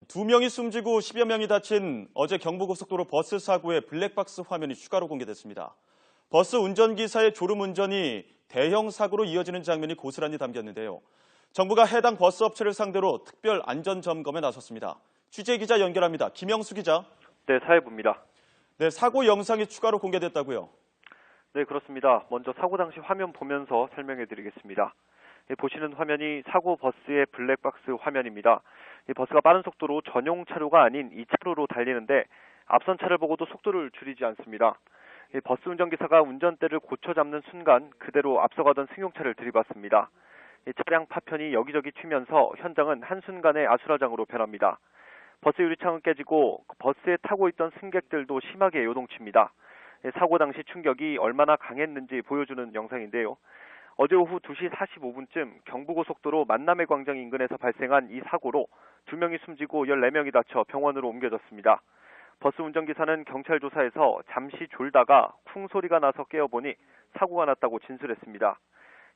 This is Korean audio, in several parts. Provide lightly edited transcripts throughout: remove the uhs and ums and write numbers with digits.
2명이 숨지고 10여 명이 다친 어제 경부고속도로 버스 사고의 블랙박스 화면이 추가로 공개됐습니다. 버스 운전기사의 졸음운전이 대형 사고로 이어지는 장면이 고스란히 담겼는데요. 정부가 해당 버스 업체를 상대로 특별 안전점검에 나섰습니다. 취재기자 연결합니다. 김영수 기자. 네, 사회부입니다. 네, 사고 영상이 추가로 공개됐다고요? 네, 그렇습니다. 먼저 사고 당시 화면 보면서 설명해 드리겠습니다. 보시는 화면이 사고 버스의 블랙박스 화면입니다. 이 버스가 빠른 속도로 전용 차로가 아닌 2차로로 달리는데 앞선 차를 보고도 속도를 줄이지 않습니다. 버스 운전기사가 운전대를 고쳐 잡는 순간 그대로 앞서가던 승용차를 들이받습니다. 차량 파편이 여기저기 튀면서 현장은 한순간에 아수라장으로 변합니다. 버스 유리창은 깨지고 버스에 타고 있던 승객들도 심하게 요동칩니다. 사고 당시 충격이 얼마나 강했는지 보여주는 영상인데요. 어제 오후 2시 45분쯤 경부고속도로 만남의 광장 인근에서 발생한 이 사고로 2명이 숨지고 14명이 다쳐 병원으로 옮겨졌습니다. 버스 운전기사는 경찰 조사에서 잠시 졸다가 쿵 소리가 나서 깨어보니 사고가 났다고 진술했습니다.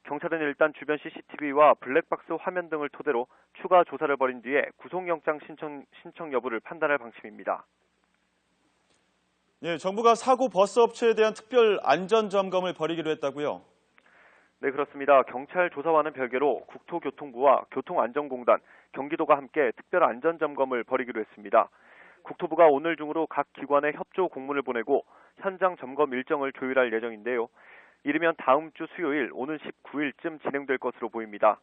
경찰은 일단 주변 CCTV와 블랙박스 화면 등을 토대로 추가 조사를 벌인 뒤에 구속영장 신청 여부를 판단할 방침입니다. 예, 정부가 사고 버스 업체에 대한 특별 안전점검을 벌이기로 했다고요? 네, 그렇습니다. 경찰 조사와는 별개로 국토교통부와 교통안전공단, 경기도가 함께 특별 안전점검을 벌이기로 했습니다. 국토부가 오늘 중으로 각 기관에 협조 공문을 보내고 현장 점검 일정을 조율할 예정인데요. 이르면 다음 주 수요일 오는 19일쯤 진행될 것으로 보입니다.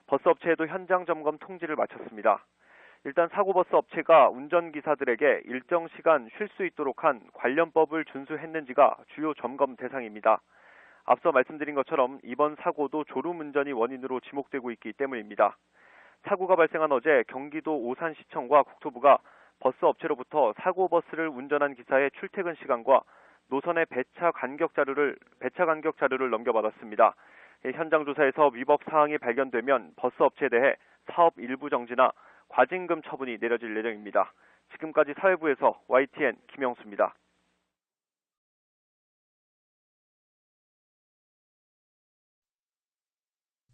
버스 업체에도 현장 점검 통지를 마쳤습니다. 일단 사고버스 업체가 운전기사들에게 일정 시간 쉴 수 있도록 한 관련법을 준수했는지가 주요 점검 대상입니다. 앞서 말씀드린 것처럼 이번 사고도 졸음운전이 원인으로 지목되고 있기 때문입니다. 사고가 발생한 어제 경기도 오산시청과 국토부가 버스 업체로부터 사고버스를 운전한 기사의 출퇴근 시간과 노선의 배차 간격 자료를 넘겨받았습니다. 현장 조사에서 위법 사항이 발견되면 버스 업체에 대해 사업 일부 정지나 과징금 처분이 내려질 예정입니다. 지금까지 사회부에서 YTN 김영수입니다.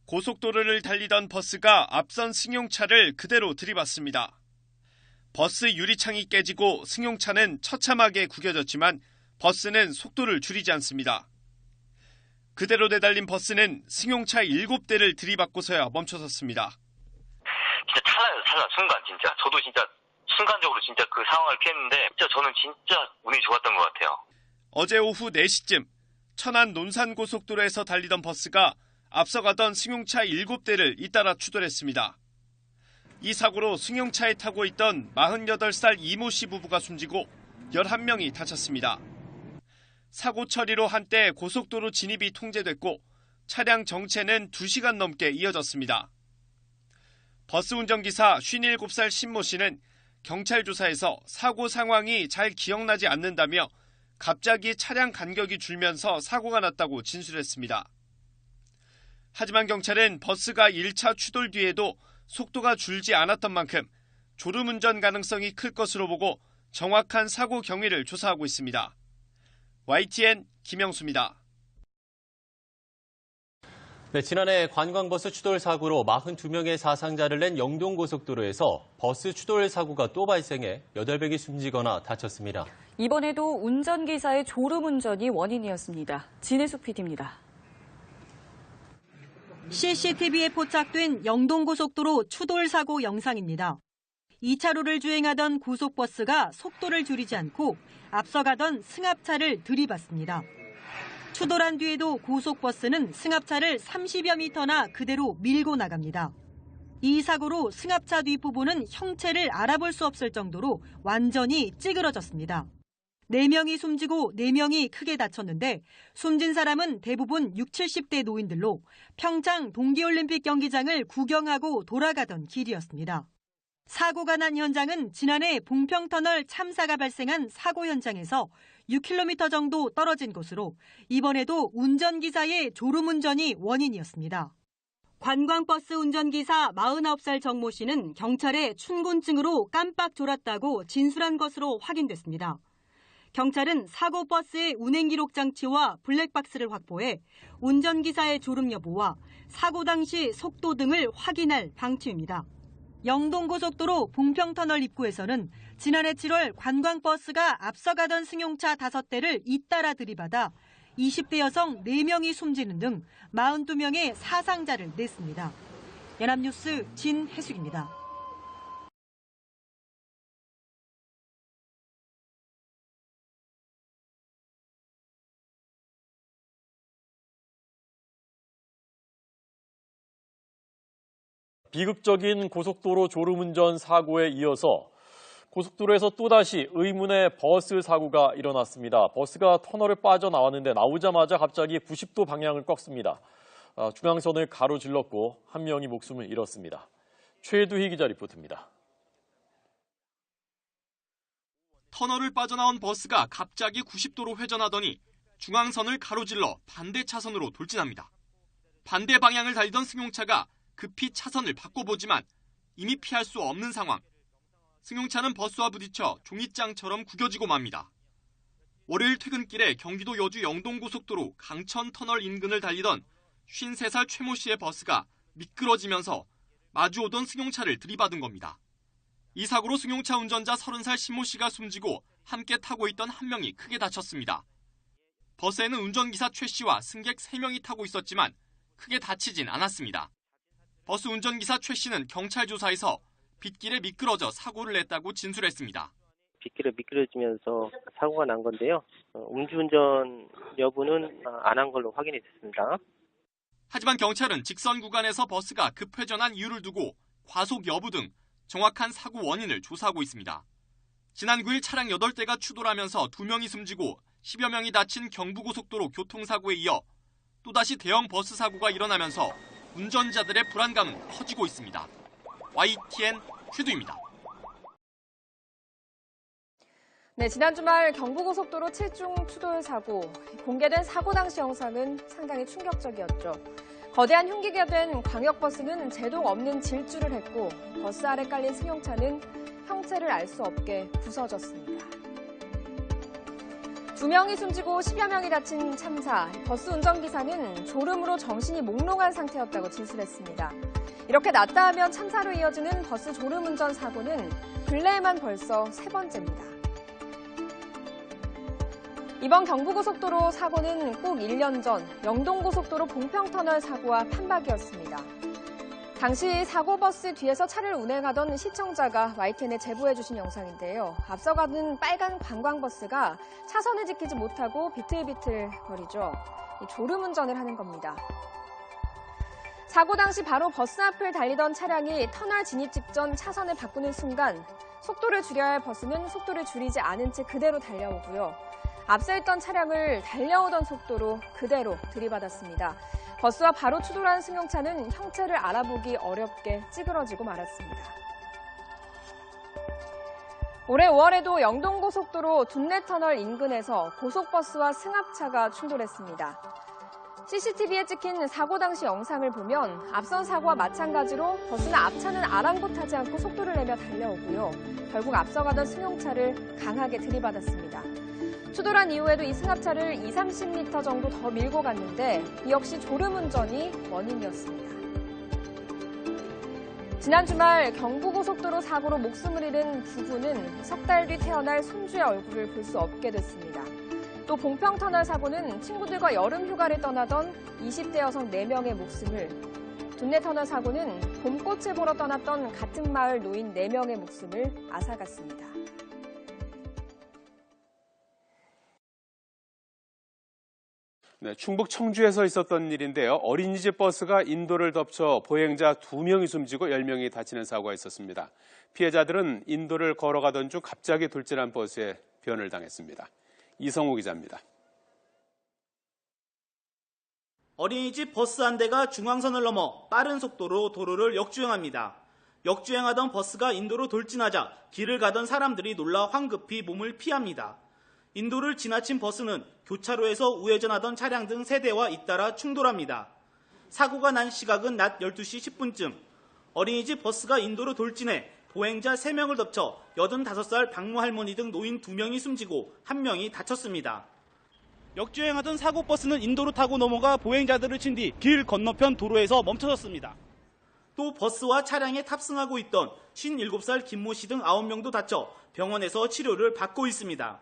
고속도로를 달리던 버스가 앞선 승용차를 그대로 들이받습니다. 버스 유리창이 깨지고 승용차는 처참하게 구겨졌지만 버스는 속도를 줄이지 않습니다. 그대로 내달린 버스는 승용차 7대를 들이받고서야 멈춰섰습니다. 진짜 찰나요, 순간 진짜. 저도 진짜 순간적으로 진짜 그 상황을 피했는데 저는 진짜 운이 좋았던 것 같아요. 어제 오후 4시쯤 천안 논산고속도로에서 달리던 버스가 앞서가던 승용차 7대를 잇따라 추돌했습니다. 이 사고로 승용차에 타고 있던 48살 이모 씨 부부가 숨지고 11명이 다쳤습니다. 사고 처리로 한때 고속도로 진입이 통제됐고 차량 정체는 2시간 넘게 이어졌습니다. 버스 운전기사 57살 신모 씨는 경찰 조사에서 사고 상황이 잘 기억나지 않는다며 갑자기 차량 간격이 줄면서 사고가 났다고 진술했습니다. 하지만 경찰은 버스가 1차 추돌 뒤에도 속도가 줄지 않았던 만큼 졸음운전 가능성이 클 것으로 보고 정확한 사고 경위를 조사하고 있습니다. YTN 김영수입니다. 네, 지난해 관광버스 추돌 사고로 42명의 사상자를 낸 영동고속도로에서 버스 추돌 사고가 또 발생해 8명이 숨지거나 다쳤습니다. 이번에도 운전기사의 졸음운전이 원인이었습니다. 진혜숙 PD입니다. CCTV에 포착된 영동고속도로 추돌 사고 영상입니다. 2차로를 주행하던 고속버스가 속도를 줄이지 않고 앞서가던 승합차를 들이받습니다. 추돌한 뒤에도 고속버스는 승합차를 30여 미터나 그대로 밀고 나갑니다. 이 사고로 승합차 뒷부분은 형체를 알아볼 수 없을 정도로 완전히 찌그러졌습니다. 4명이 숨지고 4명이 크게 다쳤는데 숨진 사람은 대부분 60, 70대 노인들로 평창 동계올림픽 경기장을 구경하고 돌아가던 길이었습니다. 사고가 난 현장은 지난해 봉평터널 참사가 발생한 사고 현장에서 6km 정도 떨어진 곳으로 이번에도 운전기사의 졸음운전이 원인이었습니다. 관광버스 운전기사 49살 정모 씨는 경찰에 춘곤증으로 깜빡 졸았다고 진술한 것으로 확인됐습니다. 경찰은 사고버스의 운행기록 장치와 블랙박스를 확보해 운전기사의 졸음 여부와 사고 당시 속도 등을 확인할 방침입니다. 영동고속도로 봉평터널 입구에서는 지난해 7월 관광버스가 앞서가던 승용차 5대를 잇따라 들이받아 20대 여성 4명이 숨지는 등 42명의 사상자를 냈습니다. 연합뉴스 진혜숙입니다. 비극적인 고속도로 졸음운전 사고에 이어서 고속도로에서 또다시 의문의 버스 사고가 일어났습니다. 버스가 터널을 빠져나왔는데 나오자마자 갑자기 90도 방향을 꺾습니다. 중앙선을 가로질렀고 한 명이 목숨을 잃었습니다. 최두희 기자 리포트입니다. 터널을 빠져나온 버스가 갑자기 90도로 회전하더니 중앙선을 가로질러 반대 차선으로 돌진합니다. 반대 방향을 달리던 승용차가 급히 차선을 바꿔보지만 이미 피할 수 없는 상황. 승용차는 버스와 부딪혀 종잇장처럼 구겨지고 맙니다. 월요일 퇴근길에 경기도 여주 영동고속도로 강천터널 인근을 달리던 53살 최모 씨의 버스가 미끄러지면서 마주오던 승용차를 들이받은 겁니다. 이 사고로 승용차 운전자 30살 신모 씨가 숨지고 함께 타고 있던 한 명이 크게 다쳤습니다. 버스에는 운전기사 최 씨와 승객 3명이 타고 있었지만 크게 다치진 않았습니다. 버스 운전기사 최 씨는 경찰 조사에서 빗길에 미끄러져 사고를 냈다고 진술했습니다. 빗길에 미끄러지면서 사고가 난 건데요. 음주운전 여부는 안 한 걸로 확인이 됐습니다. 하지만 경찰은 직선 구간에서 버스가 급회전한 이유를 두고 과속 여부 등 정확한 사고 원인을 조사하고 있습니다. 지난 9일 차량 8대가 추돌하면서 2명이 숨지고 10여 명이 다친 경부고속도로 교통사고에 이어 또다시 대형 버스 사고가 일어나면서 운전자들의 불안감은 커지고 있습니다. YTN 최두입니다. 네, 지난 주말 경부고속도로 7중 추돌 사고. 공개된 사고 당시 영상은 상당히 충격적이었죠. 거대한 흉기가 된 광역버스는 제동 없는 질주를 했고 버스 아래 깔린 승용차는 형체를 알 수 없게 부서졌습니다. 2명이 숨지고 10여 명이 다친 참사. 버스 운전기사는 졸음으로 정신이 몽롱한 상태였다고 진술했습니다. 이렇게 낮다 하면 참사로 이어지는 버스 졸음운전 사고는 근래에만 벌써 3번째입니다. 이번 경부고속도로 사고는 꼭 1년 전 영동고속도로 봉평터널 사고와 판박이었습니다. 당시 사고버스 뒤에서 차를 운행하던 시청자가 YTN에 제보해 주신 영상인데요. 앞서가는 빨간 관광버스가 차선을 지키지 못하고 비틀비틀거리죠. 졸음운전을 하는 겁니다. 사고 당시 바로 버스 앞을 달리던 차량이 터널 진입 직전 차선을 바꾸는 순간 속도를 줄여야 할 버스는 속도를 줄이지 않은 채 그대로 달려오고요. 앞서 있던 차량을 달려오던 속도로 그대로 들이받았습니다. 버스와 바로 추돌한 승용차는 형체를 알아보기 어렵게 찌그러지고 말았습니다. 올해 5월에도 영동고속도로 둔내터널 인근에서 고속버스와 승합차가 충돌했습니다. CCTV에 찍힌 사고 당시 영상을 보면 앞선 사고와 마찬가지로 버스는 앞차는 아랑곳하지 않고 속도를 내며 달려오고요. 결국 앞서가던 승용차를 강하게 들이받았습니다. 추돌한 이후에도 이 승합차를 20-30m 정도 더 밀고 갔는데 이 역시 졸음운전이 원인이었습니다. 지난 주말 경부고속도로 사고로 목숨을 잃은 부부는 석 달 뒤 태어날 손주의 얼굴을 볼 수 없게 됐습니다. 또 봉평터널 사고는 친구들과 여름 휴가를 떠나던 20대 여성 4명의 목숨을, 둔내터널 사고는 봄꽃을 보러 떠났던 같은 마을 노인 4명의 목숨을 앗아갔습니다. 네, 충북 청주에서 있었던 일인데요. 어린이집 버스가 인도를 덮쳐 보행자 2명이 숨지고 10명이 다치는 사고가 있었습니다. 피해자들은 인도를 걸어가던 중 갑자기 돌진한 버스에 변을 당했습니다. 이성호 기자입니다. 어린이집 버스 한 대가 중앙선을 넘어 빠른 속도로 도로를 역주행합니다. 역주행하던 버스가 인도로 돌진하자 길을 가던 사람들이 놀라 황급히 몸을 피합니다. 인도를 지나친 버스는 교차로에서 우회전하던 차량 등 3대와 잇따라 충돌합니다. 사고가 난 시각은 낮 12시 10분쯤. 어린이집 버스가 인도로 돌진해 보행자 3명을 덮쳐 85살 박모 할머니 등 노인 2명이 숨지고 1명이 다쳤습니다. 역주행하던 사고버스는 인도로 타고 넘어가 보행자들을 친 뒤 길 건너편 도로에서 멈춰섰습니다. 또 버스와 차량에 탑승하고 있던 57살 김모 씨 등 9명도 다쳐 병원에서 치료를 받고 있습니다.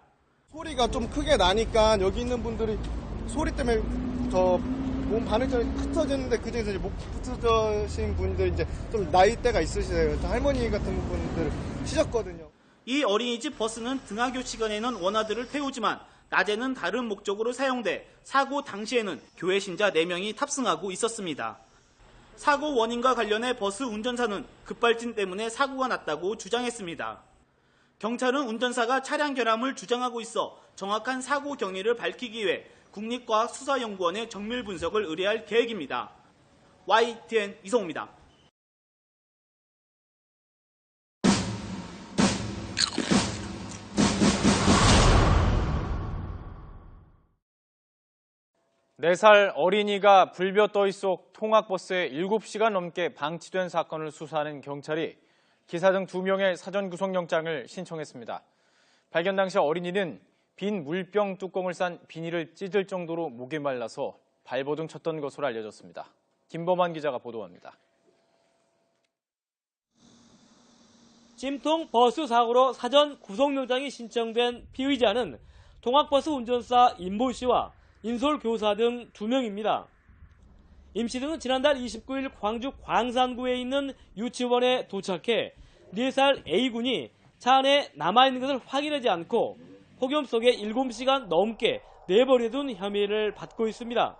소리가 좀 크게 나니까 여기 있는 분들이 소리 때문에 몸 반응처럼 흩어졌는데 그중에서 목 흩어진 분들 이제 좀 나이대가 있으세요. 할머니 같은 분들 시셨거든요. 이 어린이집 버스는 등하교 시간에는 원아들을 태우지만 낮에는 다른 목적으로 사용돼 사고 당시에는 교회 신자 4명이 탑승하고 있었습니다. 사고 원인과 관련해 버스 운전사는 급발진 때문에 사고가 났다고 주장했습니다. 경찰은 운전사가 차량 결함을 주장하고 있어 정확한 사고 경위를 밝히기 위해 국립과학수사연구원에 정밀 분석을 의뢰할 계획입니다. YTN 이성우입니다. 네 살 어린이가 불볕더위 속 통학버스에 7시간 넘게 방치된 사건을 수사하는 경찰이 기사 등 2명의 사전 구속영장을 신청했습니다. 발견 당시 어린이는 빈 물병 뚜껑을 싼 비닐을 찢을 정도로 목이 말라서 발버둥 쳤던 것으로 알려졌습니다. 김범환 기자가 보도합니다. 찜통 버스 사고로 사전 구속영장이 신청된 피의자는 통학버스 운전사 임모 씨와 인솔 교사 등 2명입니다. 임 씨 등은 지난달 29일 광주 광산구에 있는 유치원에 도착해 4살 A군이 차 안에 남아있는 것을 확인하지 않고 폭염 속에 7시간 넘게 내버려둔 혐의를 받고 있습니다.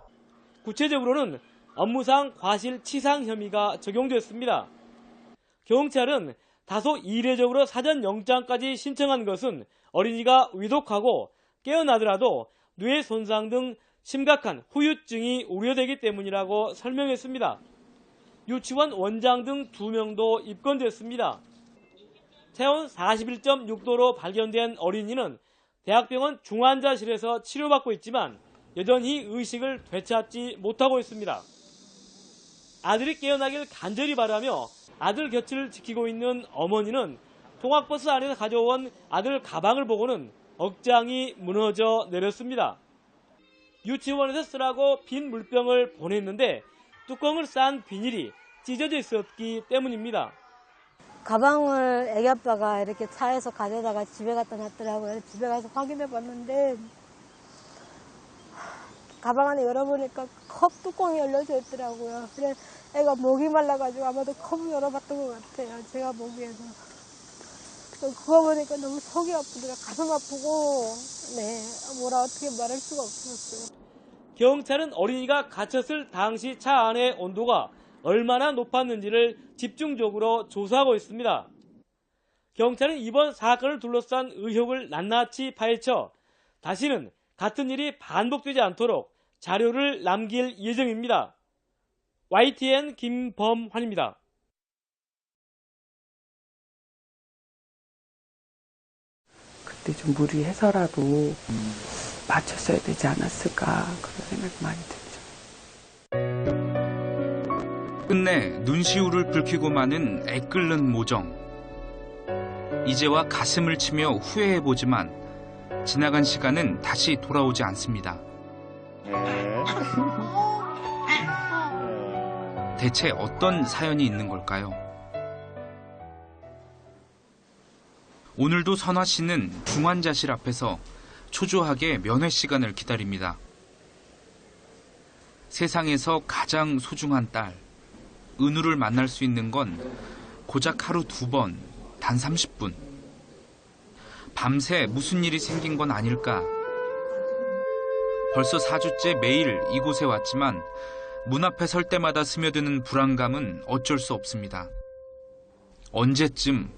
구체적으로는 업무상 과실치상 혐의가 적용됐습니다. 경찰은 다소 이례적으로 사전 영장까지 신청한 것은 어린이가 위독하고 깨어나더라도 뇌 손상 등 심각한 후유증이 우려되기 때문이라고 설명했습니다. 유치원 원장 등 2명도 입건됐습니다. 체온 41.6도로 발견된 어린이는 대학병원 중환자실에서 치료받고 있지만 여전히 의식을 되찾지 못하고 있습니다. 아들이 깨어나길 간절히 바라며 아들 곁을 지키고 있는 어머니는 통학버스 안에서 가져온 아들 가방을 보고는 억장이 무너져 내렸습니다. 유치원에서 쓰라고 빈 물병을 보냈는데 뚜껑을 싼 비닐이 찢어져 있었기 때문입니다. 가방을 애기 아빠가 이렇게 차에서 가져다가 집에 갖다 놨더라고요. 집에 가서 확인해 봤는데 가방 안에 열어보니까 컵 뚜껑이 열려져 있더라고요. 그래 애가 목이 말라가지고 아마도 컵을 열어봤던 것 같아요. 제가 보기에는. 그거 보니까 너무 속이 아프더라. 가슴 아프고 뭐라 어떻게 말할 수가 없었어요. 경찰은 어린이가 갇혔을 당시 차 안의 온도가 얼마나 높았는지를 집중적으로 조사하고 있습니다. 경찰은 이번 사건을 둘러싼 의혹을 낱낱이 파헤쳐 다시는 같은 일이 반복되지 않도록 자료를 남길 예정입니다. YTN 김범환입니다. 그때 좀 무리해서라도 맞췄어야 되지 않았을까 그런 생각이 많이 들죠. 끝내 눈시울을 붉히고 마는 애끓는 모정. 이제와 가슴을 치며 후회해보지만 지나간 시간은 다시 돌아오지 않습니다. 대체 어떤 사연이 있는 걸까요? 오늘도 선화 씨는 중환자실 앞에서 초조하게 면회 시간을 기다립니다. 세상에서 가장 소중한 딸, 은우를 만날 수 있는 건 고작 하루 2번, 단 30분. 밤새 무슨 일이 생긴 건 아닐까? 벌써 4주째 매일 이곳에 왔지만 문 앞에 설 때마다 스며드는 불안감은 어쩔 수 없습니다. 언제쯤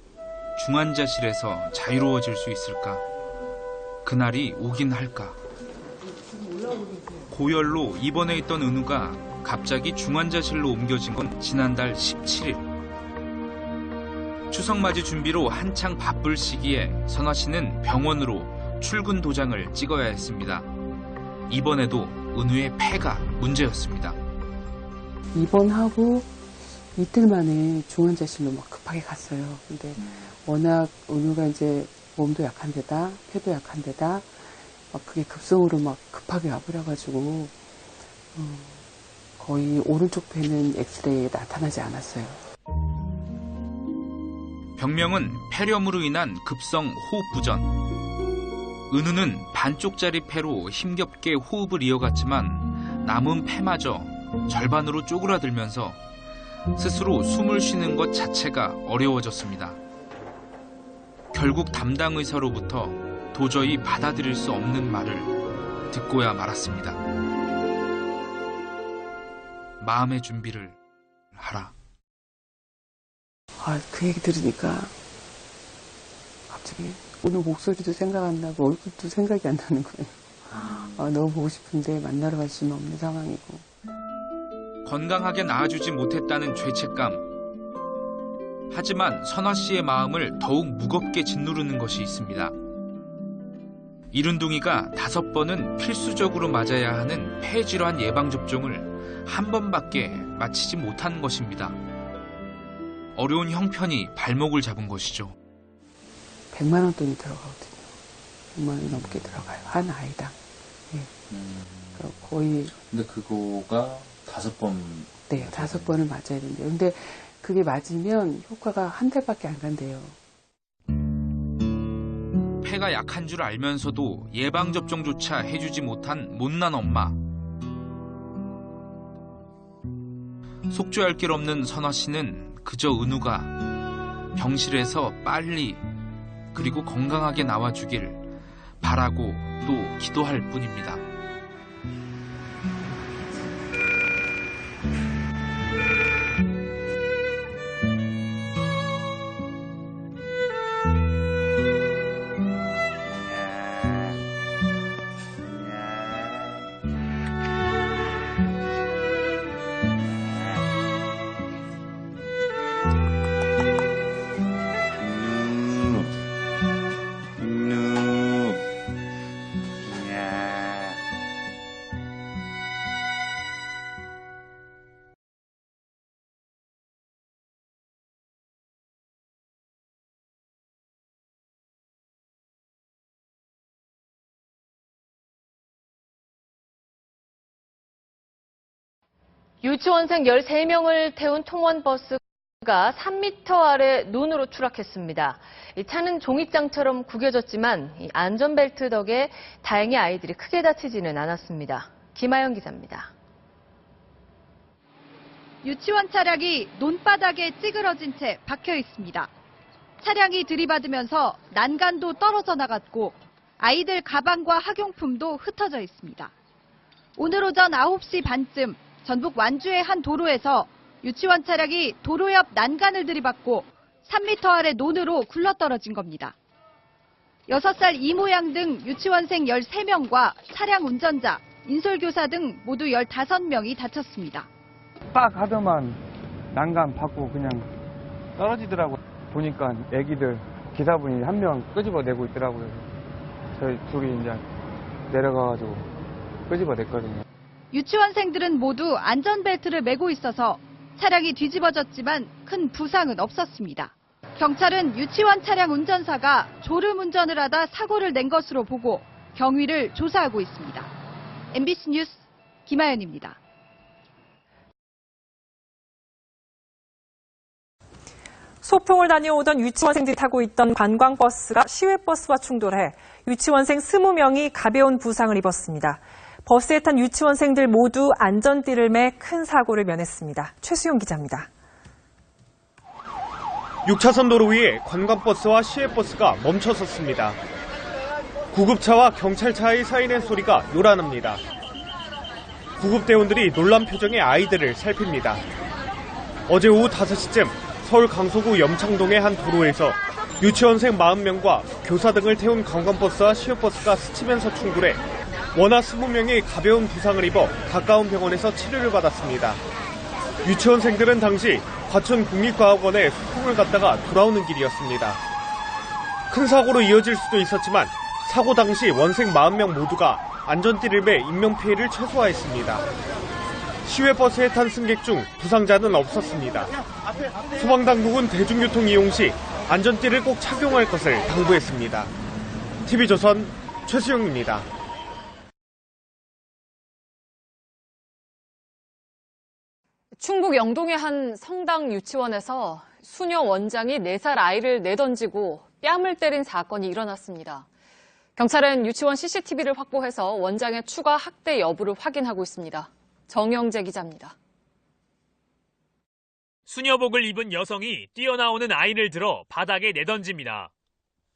중환자실에서 자유로워질 수 있을까? 그날이 오긴 할까? 고열로 입원해 있던 은우가 갑자기 중환자실로 옮겨진 건 지난달 17일. 추석맞이 준비로 한창 바쁠 시기에 선화 씨는 병원으로 출근 도장을 찍어야 했습니다. 이번에도 은우의 폐가 문제였습니다. 입원하고 이틀 만에 중환자실로 막 급하게 갔어요. 근데 워낙 은우가 이제 몸도 약한 데다 폐도 약한 데다 막 그게 급성으로 막 급하게 와버려가지고 거의 오른쪽 폐는 엑스레이에 나타나지 않았어요. 병명은 폐렴으로 인한 급성 호흡부전. 은우는 반쪽짜리 폐로 힘겹게 호흡을 이어갔지만 남은 폐마저 절반으로 쪼그라들면서 스스로 숨을 쉬는 것 자체가 어려워졌습니다. 결국 담당 의사로부터 도저히 받아들일 수 없는 말을 듣고야 말았습니다. 마음의 준비를 하라. 그 얘기 들으니까 갑자기 오늘 목소리도 생각 안 나고 얼굴도 생각이 안 나는 거예요. 너무 보고 싶은데 만나러 갈 수는 없는 상황이고. 건강하게 낳아주지 못했다는 죄책감. 하지만 선화 씨의 마음을 더욱 무겁게 짓누르는 것이 있습니다. 이룬둥이가 5번은 필수적으로 맞아야 하는 폐질환 예방접종을 한 번밖에 마치지 못한 것입니다. 어려운 형편이 발목을 잡은 것이죠. 100만 원 돈이 들어가거든요. 100만 원이 넘게 들어가요. 한 아이당. 예. 거의. 근데 그거가 5번. 네, 5번을 맞아야 된대요. 근데 그게 맞으면 효과가 한 달밖에 안 간대요. 폐가 약한 줄 알면서도 예방접종조차 해주지 못한 못난 엄마. 속죄할 길 없는 선화 씨는 그저 은우가 병실에서 빨리 그리고 건강하게 나와주길 바라고 또 기도할 뿐입니다. 유치원생 13명을 태운 통원버스가 3m 아래 눈으로 추락했습니다. 이 차는 종잇장처럼 구겨졌지만 이 안전벨트 덕에 다행히 아이들이 크게 다치지는 않았습니다. 김아영 기자입니다. 유치원 차량이 논바닥에 찌그러진 채 박혀 있습니다. 차량이 들이받으면서 난간도 떨어져 나갔고 아이들 가방과 학용품도 흩어져 있습니다. 오늘 오전 9시 반쯤 전북 완주의 한 도로에서 유치원 차량이 도로 옆 난간을 들이받고 3m 아래 논으로 굴러떨어진 겁니다. 6살 이모양 등 유치원생 13명과 차량 운전자, 인솔교사 등 모두 15명이 다쳤습니다. 딱 하더만 난간 받고 그냥 떨어지더라고요. 보니까 애기들 기사분이 한 명 끄집어내고 있더라고요. 저희 둘이 이제 내려가가지고 끄집어냈거든요. 유치원생들은 모두 안전벨트를 매고 있어서 차량이 뒤집어졌지만 큰 부상은 없었습니다. 경찰은 유치원 차량 운전사가 졸음운전을 하다 사고를 낸 것으로 보고 경위를 조사하고 있습니다. MBC 뉴스 김아연입니다. 소풍을 다녀오던 유치원생들이 타고 있던 관광버스가 시외버스와 충돌해 유치원생 20명이 가벼운 부상을 입었습니다. 버스에 탄 유치원생들 모두 안전띠를 매 큰 사고를 면했습니다. 최수용 기자입니다. 6차선 도로 위에 관광버스와 시외버스가 멈춰섰습니다. 구급차와 경찰차의 사이렌 소리가 요란합니다. 구급대원들이 놀란 표정의 아이들을 살핍니다. 어제 오후 5시쯤 서울 강서구 염창동의 한 도로에서 유치원생 40명과 교사 등을 태운 관광버스와 시외버스가 스치면서 충돌해 원아 20명이 가벼운 부상을 입어 가까운 병원에서 치료를 받았습니다. 유치원생들은 당시 과천 국립과학원에 소풍을 갔다가 돌아오는 길이었습니다. 큰 사고로 이어질 수도 있었지만 사고 당시 원생 40명 모두가 안전띠를 매 인명피해를 최소화했습니다. 시외버스에 탄 승객 중 부상자는 없었습니다. 소방당국은 대중교통 이용 시 안전띠를 꼭 착용할 것을 당부했습니다. TV조선 최수영입니다. 충북 영동의 한 성당 유치원에서 수녀 원장이 4살 아이를 내던지고 뺨을 때린 사건이 일어났습니다. 경찰은 유치원 CCTV를 확보해서 원장의 추가 학대 여부를 확인하고 있습니다. 정영재 기자입니다. 수녀복을 입은 여성이 뛰어나오는 아이를 들어 바닥에 내던집니다.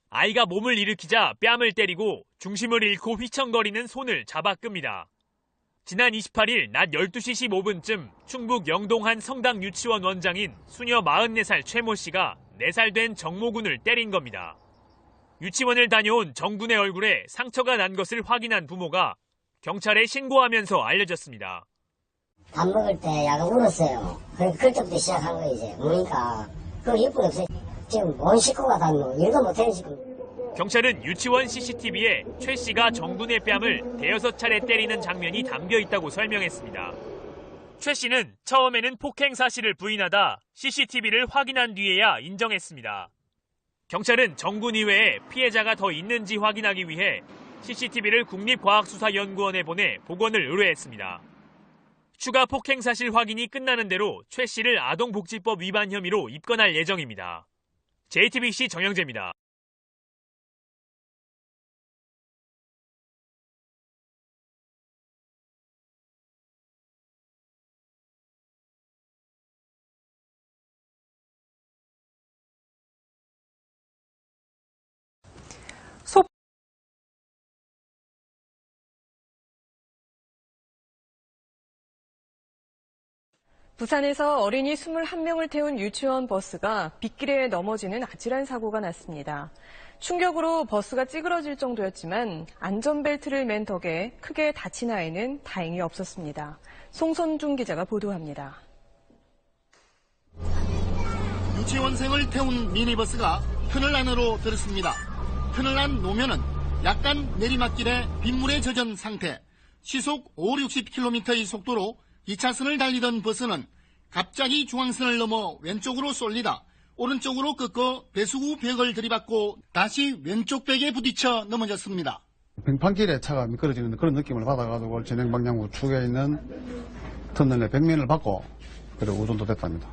아이가 몸을 일으키자 뺨을 때리고 중심을 잃고 휘청거리는 손을 잡아 끕니다. 지난 28일 낮 12시 15분쯤 충북 영동 한 성당 유치원 원장인 수녀 44살 최모 씨가 4살 된 정모군을 때린 겁니다. 유치원을 다녀온 정군의 얼굴에 상처가 난 것을 확인한 부모가 경찰에 신고하면서 알려졌습니다. 밥 먹을 때 약간 울었어요. 그럴 때부터 시작한 거예요, 이제. 우니까. 그럼 이쁜 없어요. 지금 뭔 식구가 다 뭐, 일도 못하는 식구. 경찰은 유치원 CCTV에 최 씨가 정군의 뺨을 대여섯 차례 때리는 장면이 담겨 있다고 설명했습니다. 최 씨는 처음에는 폭행 사실을 부인하다 CCTV를 확인한 뒤에야 인정했습니다. 경찰은 정군 이외에 피해자가 더 있는지 확인하기 위해 CCTV를 국립과학수사연구원에 보내 복원을 의뢰했습니다. 추가 폭행 사실 확인이 끝나는 대로 최 씨를 아동복지법 위반 혐의로 입건할 예정입니다. JTBC 정영재입니다. 부산에서 어린이 21명을 태운 유치원 버스가 빗길에 넘어지는 아찔한 사고가 났습니다. 충격으로 버스가 찌그러질 정도였지만 안전벨트를 맨 덕에 크게 다친 아이는 다행히 없었습니다. 송선중 기자가 보도합니다. 유치원생을 태운 미니버스가 터널 안으로 들었습니다. 터널 안 노면은 약간 내리막길에 빗물에 젖은 상태. 시속 50-60km의 속도로 2차선을 달리던 버스는 갑자기 중앙선을 넘어 왼쪽으로 쏠리다 오른쪽으로 꺾어 배수구 벽을 들이받고 다시 왼쪽 벽에 부딪혀 넘어졌습니다. 빙판길에 차가 미끄러지는 그런 느낌을 받아가지고 진행 방향 우측에 있는 터널의 벽면을 받고 그리고 우존도 됐답니다.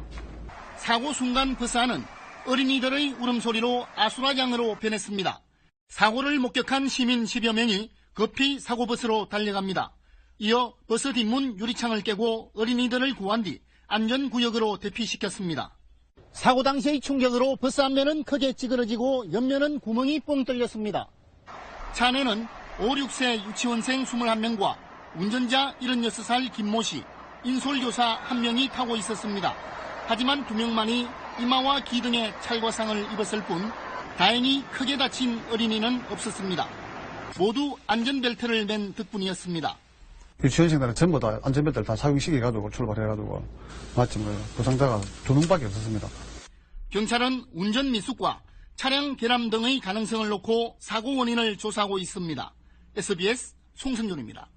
사고 순간 버스 안은 어린이들의 울음소리로 아수라장으로 변했습니다. 사고를 목격한 시민 10여 명이 급히 사고버스로 달려갑니다. 이어 버스 뒷문 유리창을 깨고 어린이들을 구한 뒤 안전구역으로 대피시켰습니다. 사고 당시의 충격으로 버스 앞면은 크게 찌그러지고 옆면은 구멍이 뻥 뚫렸습니다. 차 안에는 5, 6세 유치원생 21명과 운전자 76살 김모 씨, 인솔교사 1명이 타고 있었습니다. 하지만 2명만이 이마와 귀 등에 찰과상을 입었을 뿐 다행히 크게 다친 어린이는 없었습니다. 모두 안전벨트를 맨 덕분이었습니다. 유치원생들은 전부 다 안전벨트를 다 착용시켜가지고 출발해가지고 마침 부상자가 2명밖에 없었습니다. 경찰은 운전 미숙과 차량 결함 등의 가능성을 놓고 사고 원인을 조사하고 있습니다. SBS 송승준입니다.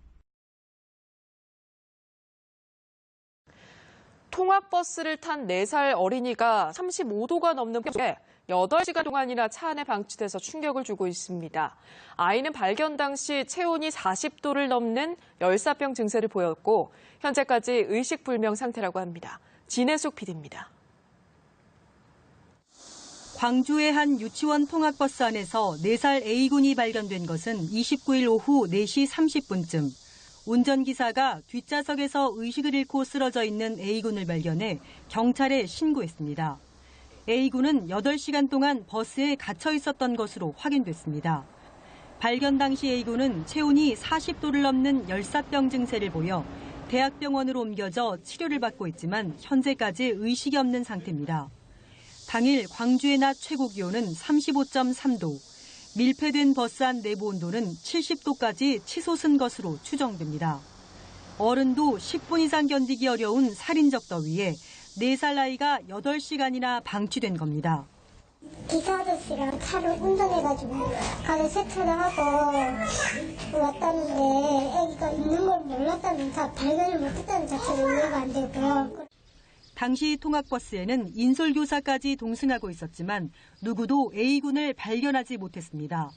통학버스를 탄 4살 어린이가 35도가 넘는 폭염에 8시간 동안이나 차 안에 방치돼서 충격을 주고 있습니다. 아이는 발견 당시 체온이 40도를 넘는 열사병 증세를 보였고 현재까지 의식불명 상태라고 합니다. 진혜숙 PD입니다. 광주의 한 유치원 통학버스 안에서 4살 A군이 발견된 것은 29일 오후 4시 30분쯤. 운전기사가 뒷좌석에서 의식을 잃고 쓰러져 있는 A군을 발견해 경찰에 신고했습니다. A군은 8시간 동안 버스에 갇혀 있었던 것으로 확인됐습니다. 발견 당시 A군은 체온이 40도를 넘는 열사병 증세를 보여 대학병원으로 옮겨져 치료를 받고 있지만 현재까지 의식이 없는 상태입니다. 당일 광주의 낮 최고 기온은 35.3도, 밀폐된 버스 안 내부 온도는 70도까지 치솟은 것으로 추정됩니다. 어른도 10분 이상 견디기 어려운 살인적 더위에 4살 아이가 8시간이나 방치된 겁니다. 기사 아저씨가 차를 운전해가지고 가서 세차를 하고 왔다는데 애기가 있는 걸 몰랐다는 발견을 못했다는 자체가 이해가 안 되고요. 당시 통학버스에는 인솔교사까지 동승하고 있었지만 누구도 A군을 발견하지 못했습니다.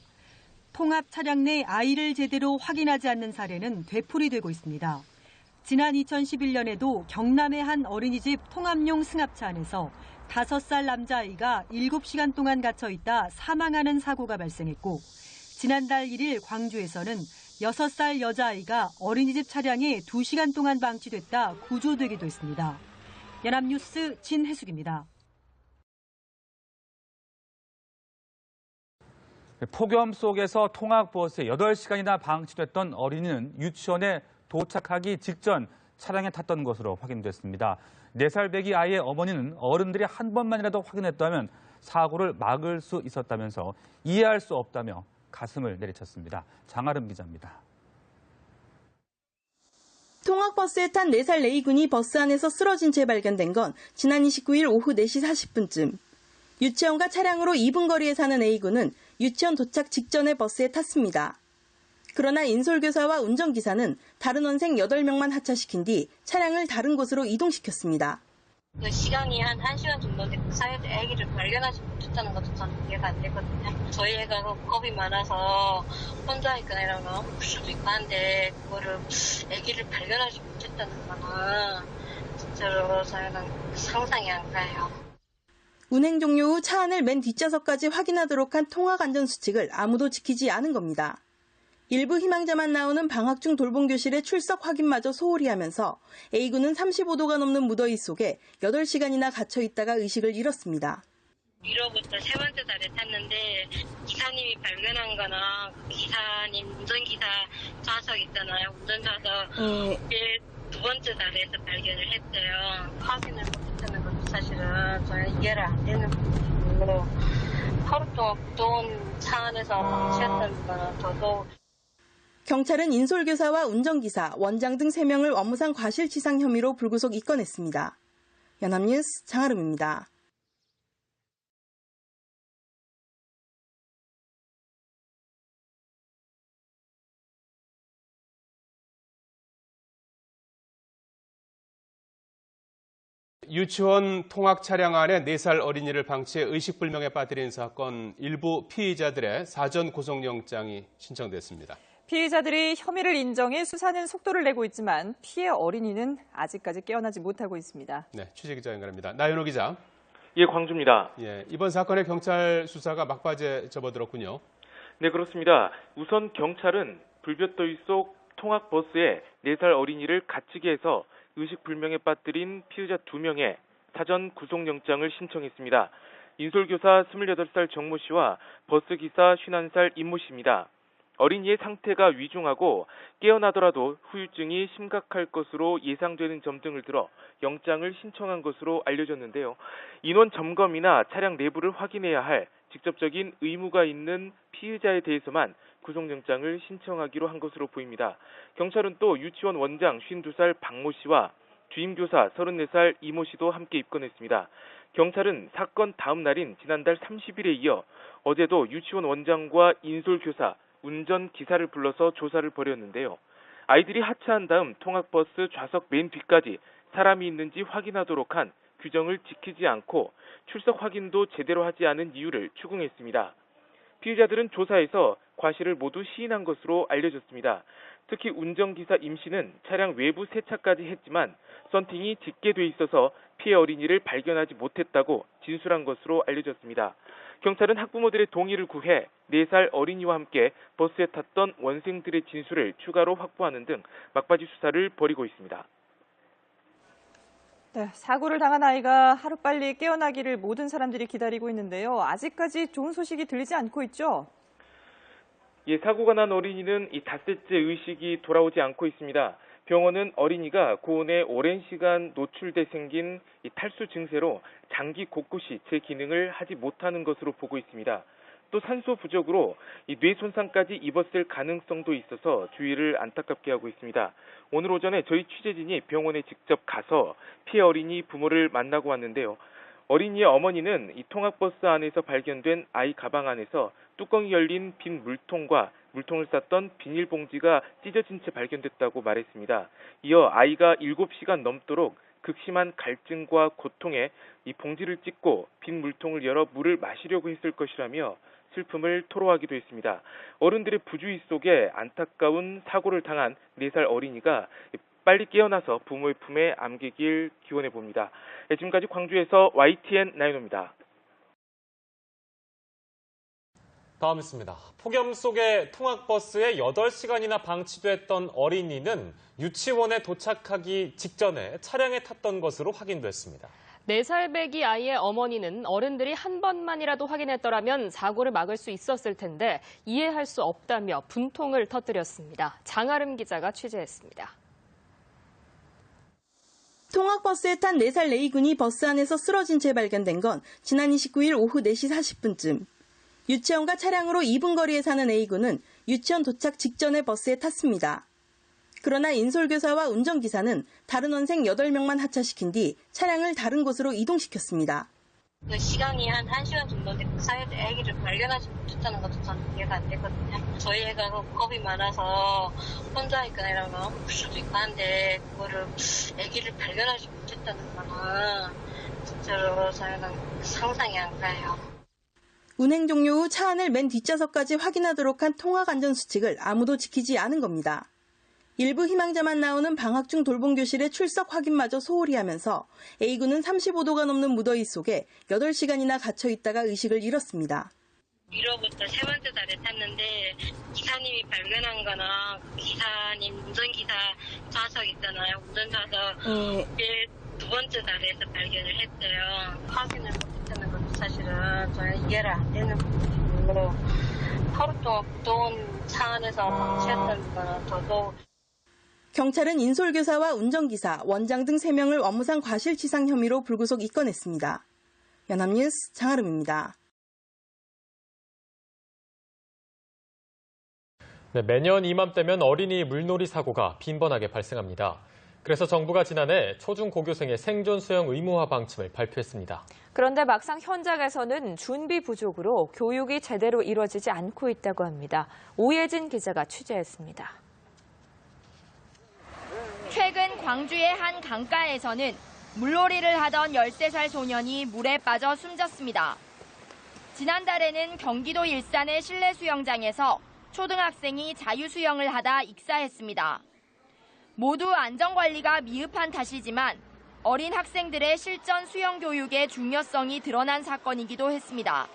통합 차량 내 아이를 제대로 확인하지 않는 사례는 되풀이되고 있습니다. 지난 2011년에도 경남의 한 어린이집 통합용 승합차 안에서 5살 남자아이가 7시간 동안 갇혀있다 사망하는 사고가 발생했고, 지난달 1일 광주에서는 6살 여자아이가 어린이집 차량에 2시간 동안 방치됐다 구조되기도 했습니다. 연합뉴스 진혜숙입니다. 폭염 속에서 통학버스에 8시간이나 방치됐던 어린이는 유치원에 도착하기 직전 차량에 탔던 것으로 확인됐습니다. 4살 배기 아이의 어머니는 어른들이 한 번만이라도 확인했다면 사고를 막을 수 있었다면서 이해할 수 없다며 가슴을 내리쳤습니다. 장아름 기자입니다. 통학버스에 탄 4살 레이군이 버스 안에서 쓰러진 채 발견된 건 지난 29일 오후 4시 40분쯤. 유치원과 차량으로 2분 거리에 사는 A군은 유치원 도착 직전에 버스에 탔습니다. 그러나 인솔교사와 운전기사는 다른 원생 8명만 하차시킨 뒤 차량을 다른 곳으로 이동시켰습니다. 시간이 한 1시간 정도 됐고 사이에서 아기를 발견하지 못했다는 것도 저는 이해가 안 되거든요. 저희 애가 겁이 많아서 혼자 있거나 이러면 올 수도 있고 한데 그거를 아기를 발견하지 못했다는 거는 진짜로 저희는 상상이 안 가요. 운행 종료 후 차 안을 맨 뒷좌석까지 확인하도록 한 통학안전수칙을 아무도 지키지 않은 겁니다. 일부 희망자만 나오는 방학 중 돌봄교실의 출석 확인마저 소홀히 하면서 A군은 35도가 넘는 무더위 속에 8시간이나 갇혀 있다가 의식을 잃었습니다. 1호부터 3번째 달에 탔는데 기사님이 발견한 거는 기사님 운전기사 좌석 있잖아요. 운전좌석 그 2번째 달에서 발견을 했어요. 확인을 못했다는 것도 사실은 저는 이해를 안 되는 부분이고 하루 동안 무더운 차 안에서 방치했다는 거는 더더욱. 경찰은 인솔교사와 운전기사, 원장 등 3명을 업무상 과실치상 혐의로 불구속 입건했습니다. 연합뉴스 장아름입니다. 유치원 통학 차량 안에 4살 어린이를 방치해 의식불명에 빠뜨린 사건 일부 피의자들의 사전 구속영장이 신청됐습니다. 피의자들이 혐의를 인정해 수사는 속도를 내고 있지만 피해 어린이는 아직까지 깨어나지 못하고 있습니다. 네, 취재기자 연결합니다. 나연호 기자. 예, 광주입니다. 예, 이번 사건의 경찰 수사가 막바지에 접어들었군요. 네, 그렇습니다. 우선 경찰은 불볕더위 속 통학버스에 4살 어린이를 갇히게 해서 의식불명에 빠뜨린 피의자 2명의 사전 구속영장을 신청했습니다. 인솔교사 28살 정모 씨와 버스기사 51살 임모 씨입니다. 어린이의 상태가 위중하고 깨어나더라도 후유증이 심각할 것으로 예상되는 점 등을 들어 영장을 신청한 것으로 알려졌는데요. 인원 점검이나 차량 내부를 확인해야 할 직접적인 의무가 있는 피의자에 대해서만 구속영장을 신청하기로 한 것으로 보입니다. 경찰은 또 유치원 원장 52살 박모 씨와 주임교사 34살 이모 씨도 함께 입건했습니다. 경찰은 사건 다음 날인 지난달 30일에 이어 어제도 유치원 원장과 인솔교사, 운전기사를 불러서 조사를 벌였는데요. 아이들이 하차한 다음 통학버스 좌석 맨 뒤까지 사람이 있는지 확인하도록 한 규정을 지키지 않고 출석 확인도 제대로 하지 않은 이유를 추궁했습니다. 피의자들은 조사에서 과실을 모두 시인한 것으로 알려졌습니다. 특히 운전기사 임 씨는 차량 외부 세차까지 했지만 썬팅이 짙게 돼 있어서 피해 어린이를 발견하지 못했다고 진술한 것으로 알려졌습니다. 경찰은 학부모들의 동의를 구해 4살 어린이와 함께 버스에 탔던 원생들의 진술을 추가로 확보하는 등 막바지 수사를 벌이고 있습니다. 네, 사고를 당한 아이가 하루빨리 깨어나기를 모든 사람들이 기다리고 있는데요. 아직까지 좋은 소식이 들리지 않고 있죠? 예, 사고가 난 어린이는 이 닷새째 의식이 돌아오지 않고 있습니다. 병원은 어린이가 고온에 오랜 시간 노출돼 생긴 이 탈수 증세로 장기 곳곳이 제 기능을 하지 못하는 것으로 보고 있습니다. 또 산소 부족으로 이 뇌 손상까지 입었을 가능성도 있어서 주의를 안타깝게 하고 있습니다. 오늘 오전에 저희 취재진이 병원에 직접 가서 피해 어린이 부모를 만나고 왔는데요. 어린이의 어머니는 이 통학버스 안에서 발견된 아이 가방 안에서 뚜껑이 열린 빈 물통과 물통을 쌌던 비닐봉지가 찢어진 채 발견됐다고 말했습니다. 이어 아이가 7시간 넘도록 극심한 갈증과 고통에 이 봉지를 찢고 빈 물통을 열어 물을 마시려고 했을 것이라며 슬픔을 토로하기도 했습니다. 어른들의 부주의 속에 안타까운 사고를 당한 4살 어린이가 빨리 깨어나서 부모의 품에 안기길 기원해 봅니다. 지금까지 광주에서 YTN 나인호입니다. 다음 있습니다. 폭염 속에 통학버스에 8시간이나 방치됐던 어린이는 유치원에 도착하기 직전에 차량에 탔던 것으로 확인됐습니다. 4살배기 아이의 어머니는 어른들이 한 번만이라도 확인했더라면 사고를 막을 수 있었을 텐데 이해할 수 없다며 분통을 터뜨렸습니다. 장아름 기자가 취재했습니다. 통학버스에 탄 4살 레이군이 버스 안에서 쓰러진 채 발견된 건 지난 29일 오후 4시 40분쯤. 유치원과 차량으로 2분 거리에 사는 A군은 유치원 도착 직전에 버스에 탔습니다. 그러나 인솔교사와 운전기사는 다른 원생 8명만 하차시킨 뒤 차량을 다른 곳으로 이동시켰습니다. 그 시간이 한 1시간 정도인데 그 사이에 아기를 발견하지 못했다는 것도 저는 이해가 안 되거든요. 저희 애가 겁이 많아서 혼자 있거나 이러면 아플 수도 있고 한데 그거를 아기를 발견하지 못했다는 거는 진짜로 저희는 상상이 안 가요. 운행 종료 후 차 안을 맨 뒷좌석까지 확인하도록 한 통학안전수칙을 아무도 지키지 않은 겁니다. 일부 희망자만 나오는 방학 중 돌봄교실의 출석 확인마저 소홀히 하면서 A군은 35도가 넘는 무더위 속에 8시간이나 갇혀 있다가 의식을 잃었습니다. 1호부터 3번째 달에 탔는데 기사님이 발견한 거나 기사님 운전기사 좌석 있잖아요. 운전좌석 네. 2번째 달에서 발견을 했어요. 확인을 못했다는 것도 사실은 저는 이해를 안 되는 부분이고 하루 동안 무더운 차 안에서 방치했다는 거는 저도. 경찰은 인솔교사와 운전기사, 원장 등 3명을 업무상 과실치상 혐의로 불구속 입건했습니다. 연합뉴스 장아름입니다. 네, 매년 이맘때면 어린이 물놀이 사고가 빈번하게 발생합니다. 그래서 정부가 지난해 초중고교생의 생존 수영 의무화 방침을 발표했습니다. 그런데 막상 현장에서는 준비 부족으로 교육이 제대로 이루어지지 않고 있다고 합니다. 오예진 기자가 취재했습니다. 최근 광주의 한 강가에서는 물놀이를 하던 13살 소년이 물에 빠져 숨졌습니다. 지난달에는 경기도 일산의 실내 수영장에서 초등학생이 자유수영을 하다 익사했습니다. 모두 안전관리가 미흡한 탓이지만 어린 학생들의 실전 수영 교육의 중요성이 드러난 사건이기도 했습니다.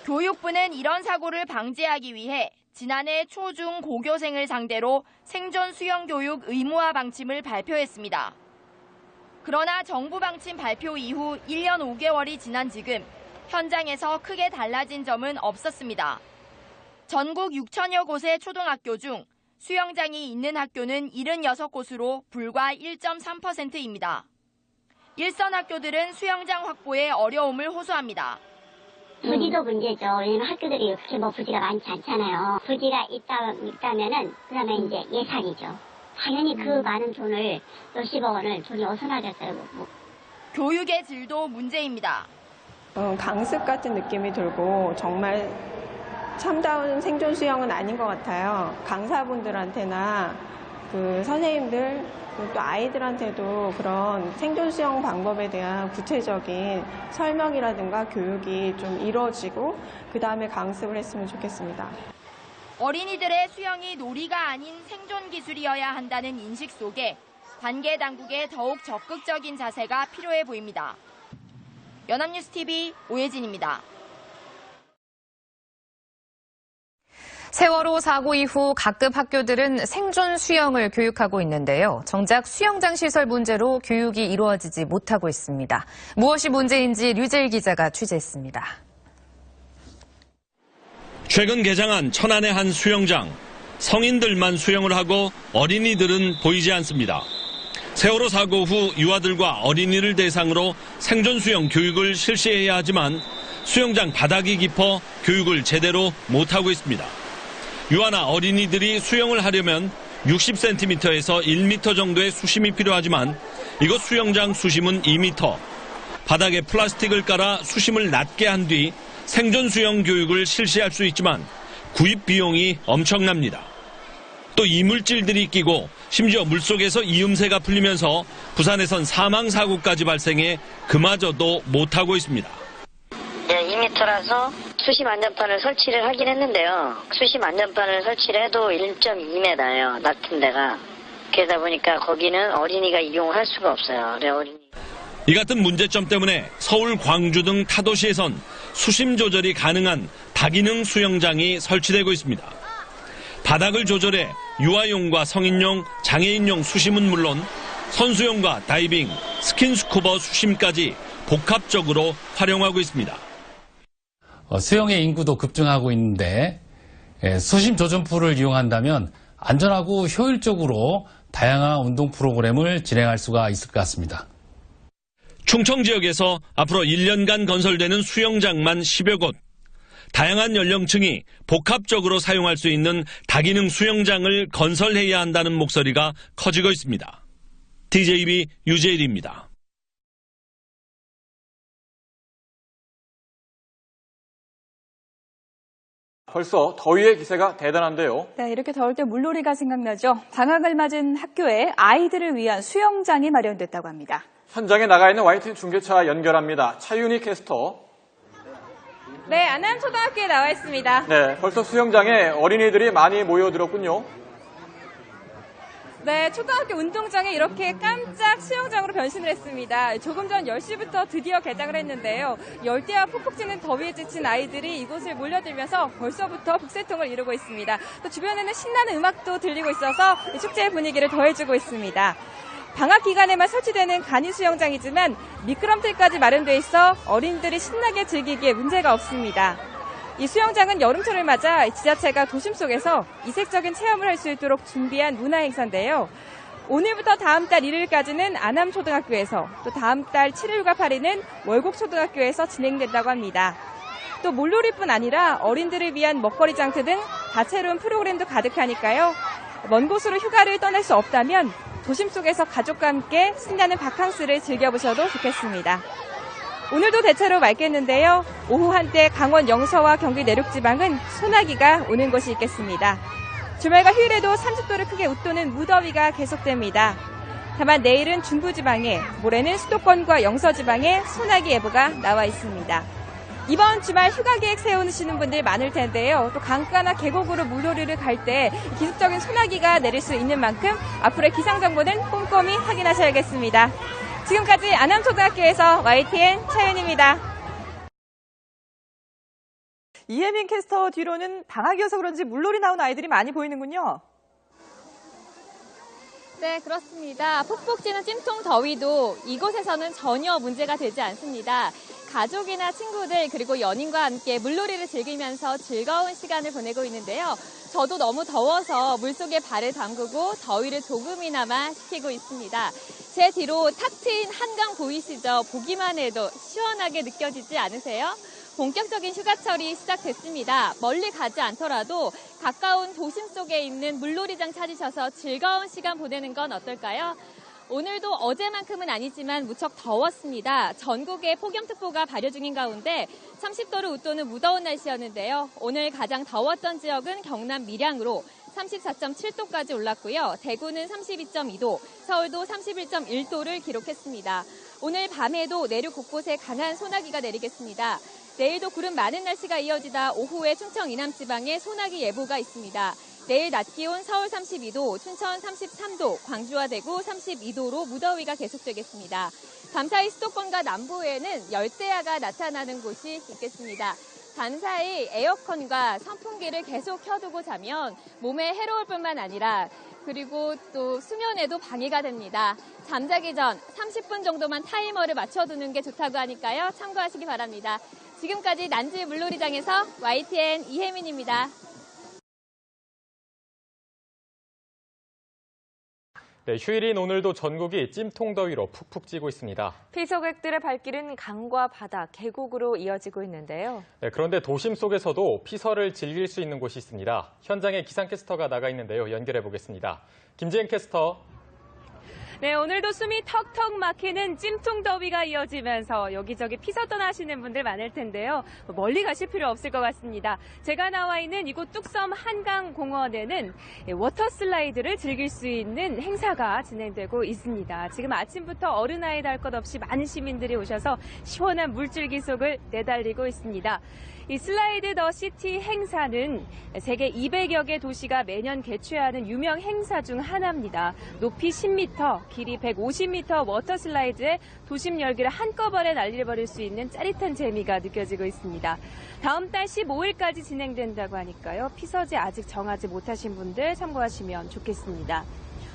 교육부는 이런 사고를 방지하기 위해 지난해 초중 고교생을 상대로 생존 수영 교육 의무화 방침을 발표했습니다. 그러나 정부 방침 발표 이후 1년 5개월이 지난 지금 현장에서 크게 달라진 점은 없었습니다. 전국 6천여 곳의 초등학교 중 수영장이 있는 학교는 76곳으로 불과 1.3%입니다. 일선 학교들은 수영장 확보에 어려움을 호소합니다. 부지도 문제죠. 왜냐면 학교들이 그렇게 부지가 많지 않잖아요. 부지가 있다면은 그다음에 이제 예산이죠. 당연히 그 많은 돈을 몇십억 원을 돈이 어디서 나겠어요. 교육의 질도 문제입니다. 강습 같은 느낌이 들고 정말 참다운 생존 수영은 아닌 것 같아요. 강사분들한테나 그 선생님들 또 아이들한테도 그런 생존 수영 방법에 대한 구체적인 설명이라든가 교육이 좀 이루어지고 그다음에 강습을 했으면 좋겠습니다. 어린이들의 수영이 놀이가 아닌 생존 기술이어야 한다는 인식 속에 관계 당국의 더욱 적극적인 자세가 필요해 보입니다. 연합뉴스 TV 오예진입니다. 세월호 사고 이후 각급 학교들은 생존 수영을 교육하고 있는데요. 정작 수영장 시설 문제로 교육이 이루어지지 못하고 있습니다. 무엇이 문제인지 류재일 기자가 취재했습니다. 최근 개장한 천안의 한 수영장. 성인들만 수영을 하고 어린이들은 보이지 않습니다. 세월호 사고 후 유아들과 어린이를 대상으로 생존 수영 교육을 실시해야 하지만 수영장 바닥이 깊어 교육을 제대로 못하고 있습니다. 유아나 어린이들이 수영을 하려면 60cm에서 1m 정도의 수심이 필요하지만 이곳 수영장 수심은 2m. 바닥에 플라스틱을 깔아 수심을 낮게 한 뒤 생존 수영 교육을 실시할 수 있지만 구입 비용이 엄청납니다. 또 이물질들이 끼고 심지어 물속에서 이음새가 풀리면서 부산에선 사망 사고까지 발생해 그마저도 못하고 있습니다. 2m라서 수심 안전판을 설치를 하긴 했는데요. 수심 안전판을 설치를 해도 1.2m예요. 낮은 데가. 그러다 보니까 거기는 어린이가 이용을 할 수가 없어요. 그래 이 같은 문제점 때문에 서울, 광주 등 타도시에선 수심 조절이 가능한 다기능 수영장이 설치되고 있습니다. 바닥을 조절해 유아용과 성인용, 장애인용 수심은 물론 선수용과 다이빙, 스킨스쿠버 수심까지 복합적으로 활용하고 있습니다. 수영의 인구도 급증하고 있는데 수심 조전풀을 이용한다면 안전하고 효율적으로 다양한 운동 프로그램을 진행할 수가 있을 것 같습니다. 충청 지역에서 앞으로 1년간 건설되는 수영장만 10여 곳. 다양한 연령층이 복합적으로 사용할 수 있는 다기능 수영장을 건설해야 한다는 목소리가 커지고 있습니다. TJB 유재일입니다. 벌써 더위의 기세가 대단한데요. 네, 이렇게 더울 때 물놀이가 생각나죠. 방학을 맞은 학교에 아이들을 위한 수영장이 마련됐다고 합니다. 현장에 나가 있는 YTN 중계차 연결합니다. 차윤희 캐스터. 네, 안암초등학교에 나와 있습니다. 네, 벌써 수영장에 어린이들이 많이 모여들었군요. 네, 초등학교 운동장에 이렇게 깜짝 수영장으로 변신을 했습니다. 조금 전 10시부터 드디어 개장을 했는데요. 열대와 푹푹 찌는 더위에 지친 아이들이 이곳을 몰려들면서 벌써부터 북새통을 이루고 있습니다. 또 주변에는 신나는 음악도 들리고 있어서 축제의 분위기를 더해주고 있습니다. 방학 기간에만 설치되는 간이 수영장이지만 미끄럼틀까지 마련돼 있어 어린이들이 신나게 즐기기에 문제가 없습니다. 이 수영장은 여름철을 맞아 지자체가 도심 속에서 이색적인 체험을 할 수 있도록 준비한 문화행사인데요. 오늘부터 다음 달 1일까지는 안암초등학교에서, 또 다음 달 7일과 8일은 월곡초등학교에서 진행된다고 합니다. 또 물놀이뿐 아니라 어린이들을 위한 먹거리 장터 등 다채로운 프로그램도 가득하니까요. 먼 곳으로 휴가를 떠날 수 없다면 도심 속에서 가족과 함께 신나는 바캉스를 즐겨보셔도 좋겠습니다. 오늘도 대체로 맑겠는데요. 오후 한때 강원 영서와 경기 내륙지방은 소나기가 오는 곳이 있겠습니다. 주말과 휴일에도 30도를 크게 웃도는 무더위가 계속됩니다. 다만 내일은 중부지방에, 모레는 수도권과 영서지방에 소나기 예보가 나와 있습니다. 이번 주말 휴가 계획 세우시는 분들 많을 텐데요. 또 강가나 계곡으로 물놀이를 갈 때 기습적인 소나기가 내릴 수 있는 만큼 앞으로의 기상정보는 꼼꼼히 확인하셔야겠습니다. 지금까지 안암초등학교에서 YTN 차윤입니다. 이혜민 캐스터 뒤로는 방학이어서 그런지 물놀이 나온 아이들이 많이 보이는군요. 네, 그렇습니다. 푹푹 찌는 찜통 더위도 이곳에서는 전혀 문제가 되지 않습니다. 가족이나 친구들 그리고 연인과 함께 물놀이를 즐기면서 즐거운 시간을 보내고 있는데요. 저도 너무 더워서 물속에 발을 담그고 더위를 조금이나마 식히고 있습니다. 제 뒤로 탁 트인 한강 보이시죠? 보기만 해도 시원하게 느껴지지 않으세요? 본격적인 휴가철이 시작됐습니다. 멀리 가지 않더라도 가까운 도심 속에 있는 물놀이장 찾으셔서 즐거운 시간 보내는 건 어떨까요? 오늘도 어제만큼은 아니지만 무척 더웠습니다. 전국에 폭염특보가 발효 중인 가운데 30도를 웃도는 무더운 날씨였는데요. 오늘 가장 더웠던 지역은 경남 밀양으로 34.7도까지 올랐고요. 대구는 32.2도, 서울도 31.1도를 기록했습니다. 오늘 밤에도 내륙 곳곳에 강한 소나기가 내리겠습니다. 내일도 구름 많은 날씨가 이어지다 오후에 충청 이남 지방에 소나기 예보가 있습니다. 내일 낮 기온 서울 32도, 춘천 33도, 광주와 대구 32도로 무더위가 계속되겠습니다. 밤사이 수도권과 남부에는 열대야가 나타나는 곳이 있겠습니다. 밤사이 에어컨과 선풍기를 계속 켜두고 자면 몸에 해로울 뿐만 아니라 그리고 또 수면에도 방해가 됩니다. 잠자기 전 30분 정도만 타이머를 맞춰두는 게 좋다고 하니까요. 참고하시기 바랍니다. 지금까지 난지 물놀이장에서 YTN 이혜민입니다. 네, 휴일인 오늘도 전국이 찜통더위로 푹푹 찌고 있습니다. 피서객들의 발길은 강과 바다, 계곡으로 이어지고 있는데요. 네, 그런데 도심 속에서도 피서를 즐길 수 있는 곳이 있습니다. 현장에 기상캐스터가 나가 있는데요. 연결해 보겠습니다. 김지은 캐스터. 네, 오늘도 숨이 턱턱 막히는 찜통 더위가 이어지면서 여기저기 피서 떠나시는 분들 많을 텐데요. 멀리 가실 필요 없을 것 같습니다. 제가 나와 있는 이곳 뚝섬 한강공원에는 워터 슬라이드를 즐길 수 있는 행사가 진행되고 있습니다. 지금 아침부터 어른 아이들 할 것 없이 많은 시민들이 오셔서 시원한 물줄기 속을 내달리고 있습니다. 이 슬라이드 더 시티 행사는 세계 200여 개 도시가 매년 개최하는 유명 행사 중 하나입니다. 높이 10m, 길이 150m 워터 슬라이드에 도심 열기를 한꺼번에 날려버릴 수 있는 짜릿한 재미가 느껴지고 있습니다. 다음 달 15일까지 진행된다고 하니까요. 피서지 아직 정하지 못하신 분들 참고하시면 좋겠습니다.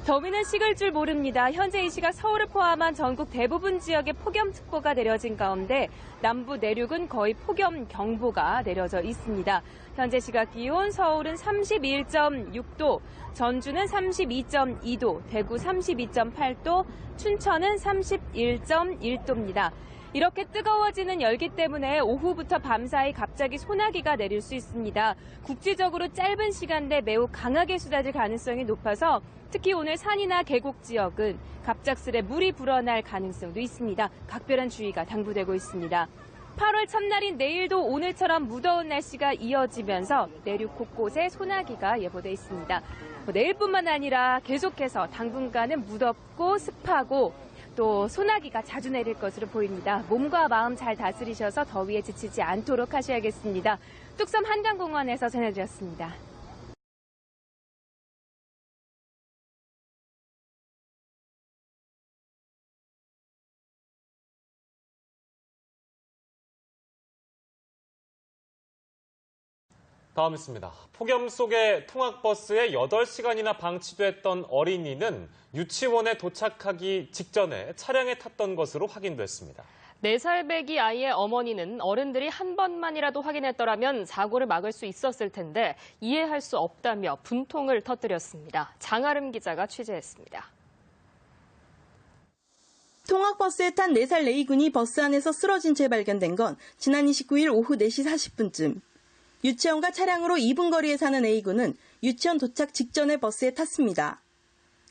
더위는 식을 줄 모릅니다. 현재 이 시각 서울을 포함한 전국 대부분 지역에 폭염특보가 내려진 가운데 남부 내륙은 거의 폭염경보가 내려져 있습니다. 현재 시각 기온 서울은 31.6도, 전주는 32.2도, 대구 32.8도, 춘천은 31.1도입니다. 이렇게 뜨거워지는 열기 때문에 오후부터 밤사이 갑자기 소나기가 내릴 수 있습니다. 국지적으로 짧은 시간 내 매우 강하게 쏟아질 가능성이 높아서 특히 오늘 산이나 계곡 지역은 갑작스레 물이 불어날 가능성도 있습니다. 각별한 주의가 당부되고 있습니다. 8월 첫날인 내일도 오늘처럼 무더운 날씨가 이어지면서 내륙 곳곳에 소나기가 예보돼 있습니다. 내일뿐만 아니라 계속해서 당분간은 무덥고 습하고 또 소나기가 자주 내릴 것으로 보입니다. 몸과 마음 잘 다스리셔서 더위에 지치지 않도록 하셔야겠습니다. 뚝섬 한강공원에서 전해드렸습니다. 다음 있습니다. 폭염 속에 통학버스에 8시간이나 방치됐던 어린이는 유치원에 도착하기 직전에 차량에 탔던 것으로 확인됐습니다. 4살배기 아이의 어머니는 어른들이 한 번만이라도 확인했더라면 사고를 막을 수 있었을 텐데 이해할 수 없다며 분통을 터뜨렸습니다. 장아름 기자가 취재했습니다. 통학버스에 탄 4살 레이군이 버스 안에서 쓰러진 채 발견된 건 지난 29일 오후 4시 40분쯤. 유치원과 차량으로 2분 거리에 사는 A군은 유치원 도착 직전에 버스에 탔습니다.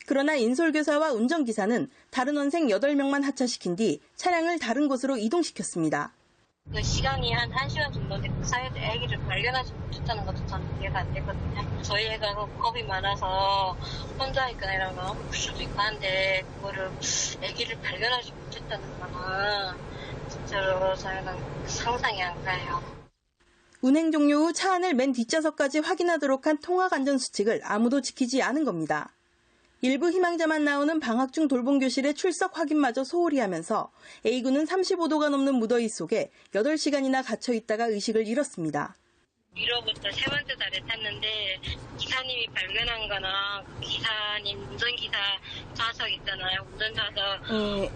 그러나 인솔교사와 운전기사는 다른 원생 8명만 하차시킨 뒤 차량을 다른 곳으로 이동시켰습니다. 그 시간이 한 1시간 정도인데 그 사이에 아기를 발견하지 못했다는 것도 저는 이해가 안 되거든요. 저희 애가 겁이 많아서 혼자 있거나 이러면 아플 수도 있고 한데 그거를 아기를 발견하지 못했다는 거는 진짜로 저희는 상상이 안 가요. 운행 종료 후 차 안을 맨 뒷좌석까지 확인하도록 한 통학안전수칙을 아무도 지키지 않은 겁니다. 일부 희망자만 나오는 방학 중 돌봄교실의 출석 확인마저 소홀히 하면서 A군은 35도가 넘는 무더위 속에 8시간이나 갇혀 있다가 의식을 잃었습니다. 1호부터 3번째 달에 탔는데 기사님이 발견한 거는 기사님 운전기사 좌석 있잖아요. 운전좌석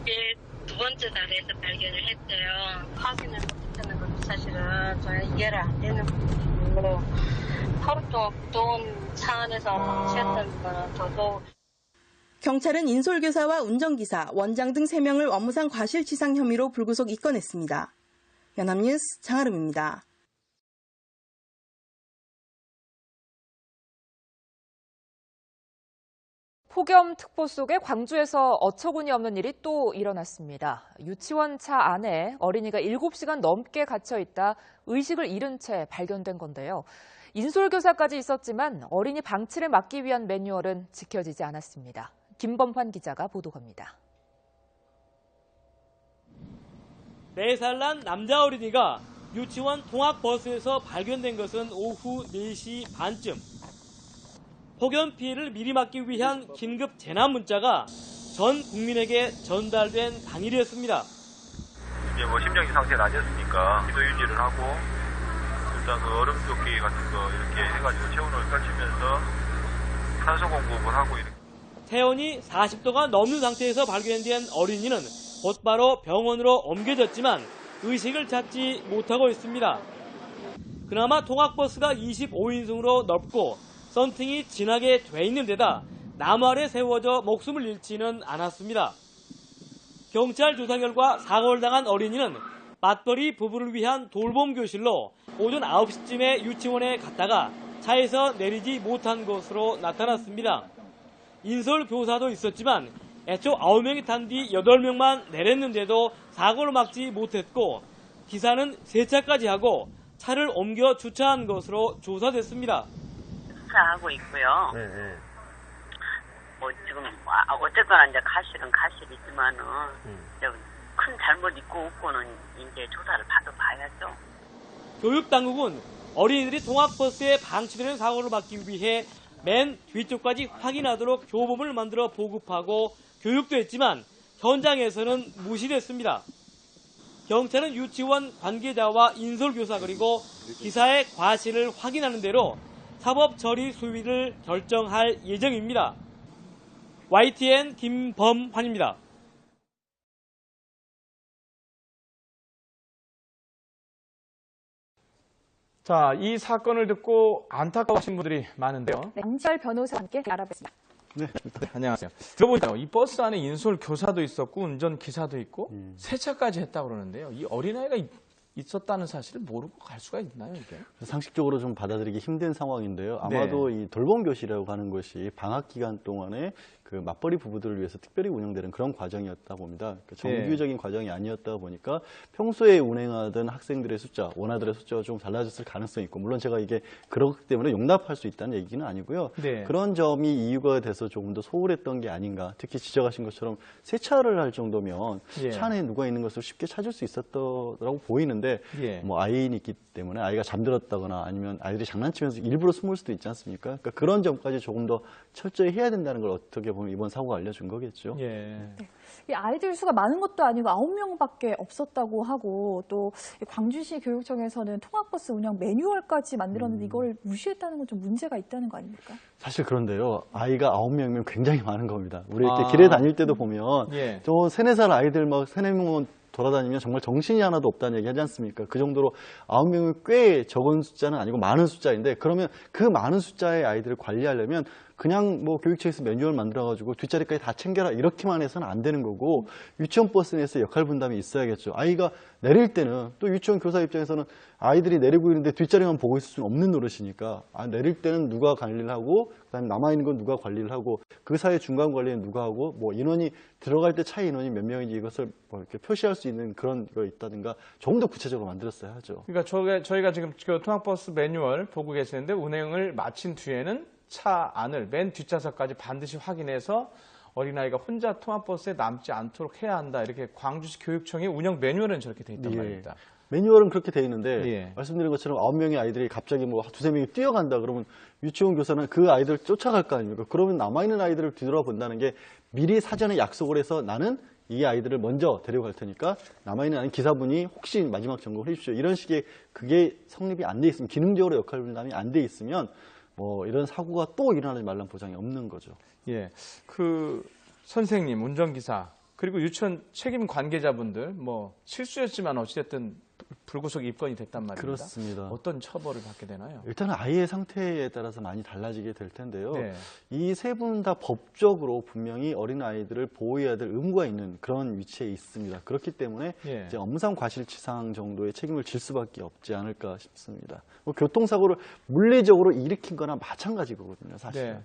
네. 2번째 달에서 발견을 했어요. 확인을 못했다는 것도 사실은 저는 이해를 안 되는 부분이고 하루 동안 무더운 차 안에서 방치했다는 거는 더더욱. 경찰은 인솔교사와 운전기사, 원장 등 3명을 업무상 과실치상 혐의로 불구속 입건했습니다. 연합뉴스 장아름입니다. 폭염특보 속에 광주에서 어처구니 없는 일이 또 일어났습니다. 유치원 차 안에 어린이가 7시간 넘게 갇혀있다 의식을 잃은 채 발견된 건데요. 인솔교사까지 있었지만 어린이 방치를 막기 위한 매뉴얼은 지켜지지 않았습니다. 김범환 기자가 보도합니다. 4살 난 남자 어린이가 유치원 통학버스에서 발견된 것은 오후 4시 반쯤. 폭염 피해를 미리 막기 위한 긴급 재난 문자가 전 국민에게 전달된 당일이었습니다. 이제 심정지 상태는 아니었으니까 기도 유지를 하고 일단 그 얼음 조끼 같은 거 이렇게 해가지고 체온을 떨치면서 산소 공급을 하고 이렇게. 체온이 40도가 넘는 상태에서 발견된 어린이는 곧바로 병원으로 옮겨졌지만 의식을 찾지 못하고 있습니다. 그나마 통학버스가 25인승으로 넓고 썬팅이 진하게 돼 있는 데다 나무 아래 세워져 목숨을 잃지는 않았습니다. 경찰 조사 결과 사고를 당한 어린이는 맞벌이 부부를 위한 돌봄 교실로 오전 9시쯤에 유치원에 갔다가 차에서 내리지 못한 것으로 나타났습니다. 인솔 교사도 있었지만 애초 9명이 탄 뒤 8명만 내렸는데도 사고를 막지 못했고 기사는 세차까지 하고 차를 옮겨 주차한 것으로 조사됐습니다. 하고 있고요. 뭐 지금 어쨌거나 이제 가실은 가실이지만은 큰 잘못 있고 없고는 이제 조사를 봐야죠. 교육당국은 어린이들이 통학버스에 방치되는 사고를 막기 위해 맨 뒤쪽까지 확인하도록 교범을 만들어 보급하고 교육도 했지만 현장에서는 무시됐습니다. 경찰은 유치원 관계자와 인솔교사 그리고 기사의 과실을 확인하는 대로 사법 처리 수위를 결정할 예정입니다. YTN 김범환입니다. 자, 이 사건을 듣고 안타까워하신 분들이 많은데요. 양지열 변호사와 함께 알아보겠습니다. 네, 안녕하세요. 들어보니까요, 이 버스 안에 인솔 교사도 있었고 운전 기사도 있고 세차까지 했다고 그러는데요. 이 어린아이가 있었다는 사실을 모르고 갈 수가 있나요, 이게? 상식적으로 좀 받아들이기 힘든 상황인데요. 아마도 이 돌봄 교실이라고 하는 것이 방학 기간 동안에 그 맞벌이 부부들을 위해서 특별히 운영되는 그런 과정이었다 봅니다. 정규적인 과정이 아니었다 보니까 평소에 운행하던 학생들의 숫자, 원아들의 숫자가 좀 달라졌을 가능성이 있고, 물론 제가 이게 그렇기 때문에 용납할 수 있다는 얘기는 아니고요. 그런 점이 이유가 돼서 조금 더 소홀했던 게 아닌가. 특히 지적하신 것처럼 세차를 할 정도면 차 안에 누가 있는 것을 쉽게 찾을 수 있었다고 보이는데 뭐 아이는 있기 때문에 아이가 잠들었다거나 아니면 아이들이 장난치면서 일부러 숨을 수도 있지 않습니까? 그러니까 그런 점까지 조금 더 철저히 해야 된다는 걸 어떻게 보면 이번 사고가 알려준 거겠죠. 이 아이들 수가 많은 것도 아니고 9명밖에 없었다고 하고, 또 광주시 교육청에서는 통학버스 운영 매뉴얼까지 만들었는데 이걸 무시했다는 건 좀 문제가 있다는 거 아닙니까? 사실 그런데요. 아이가 9명이면 굉장히 많은 겁니다. 우리 이렇게 길에 다닐 때도 보면 또 3, 4살 아이들 막 3, 4명은 돌아다니면 정말 정신이 하나도 없다는 얘기 하지 않습니까? 그 정도로 9명은 꽤 적은 숫자는 아니고 많은 숫자인데, 그러면 그 많은 숫자의 아이들을 관리하려면 그냥 뭐 교육청에서 매뉴얼 만들어가지고 뒷자리까지 다 챙겨라 이렇게만 해서는 안 되는 거고, 유치원 버스 내에서 역할 분담이 있어야겠죠. 아이가 내릴 때는 또 유치원 교사 입장에서는 아이들이 내리고 있는데 뒷자리만 보고 있을 수는 없는 노릇이니까, 내릴 때는 누가 관리를 하고 그다음에 남아있는 건 누가 관리를 하고 그 사이 중간 관리는 누가 하고, 뭐 인원이 들어갈 때 차 인원이 몇 명인지 이것을 뭐 이렇게 표시할 수 있는 그런 거 있다든가 조금 더 구체적으로 만들었어야 하죠. 그러니까 저희가 지금 그 통학버스 매뉴얼 보고 계시는데, 운행을 마친 뒤에는 차 안을 맨 뒷좌석까지 반드시 확인해서 어린아이가 혼자 통학버스에 남지 않도록 해야 한다. 이렇게 광주시 교육청의 운영 매뉴얼은 저렇게 돼 있단 말입니다. 매뉴얼은 그렇게 돼 있는데 말씀드린 것처럼 9명의 아이들이 갑자기 뭐 2~3명이 뛰어간다 그러면 유치원 교사는 그 아이들을 쫓아갈 거 아닙니까? 그러면 남아있는 아이들을 뒤돌아본다는 게 미리 사전에 약속을 해서 나는 이 아이들을 먼저 데려갈 테니까 남아있는 아이 기사분이 혹시 마지막 점검을 해주십시오. 이런 식의 그게 성립이 안 돼 있으면, 기능적으로 역할 분담이 안 돼 있으면 뭐 이런 사고가 또 일어나지 말라는 보장이 없는 거죠. 그 선생님, 운전기사, 그리고 유치원 책임 관계자분들 뭐 실수였지만 어찌됐든 불구속 입건이 됐단 말입니다. 그렇습니다. 어떤 처벌을 받게 되나요? 일단은 아이의 상태에 따라서 많이 달라지게 될 텐데요. 이 세 분 다 법적으로 분명히 어린아이들을 보호해야 될 의무가 있는 그런 위치에 있습니다. 그렇기 때문에 이제 엄상 과실치상 정도의 책임을 질 수밖에 없지 않을까 싶습니다. 뭐 교통사고를 물리적으로 일으킨 거나 마찬가지거든요, 사실은.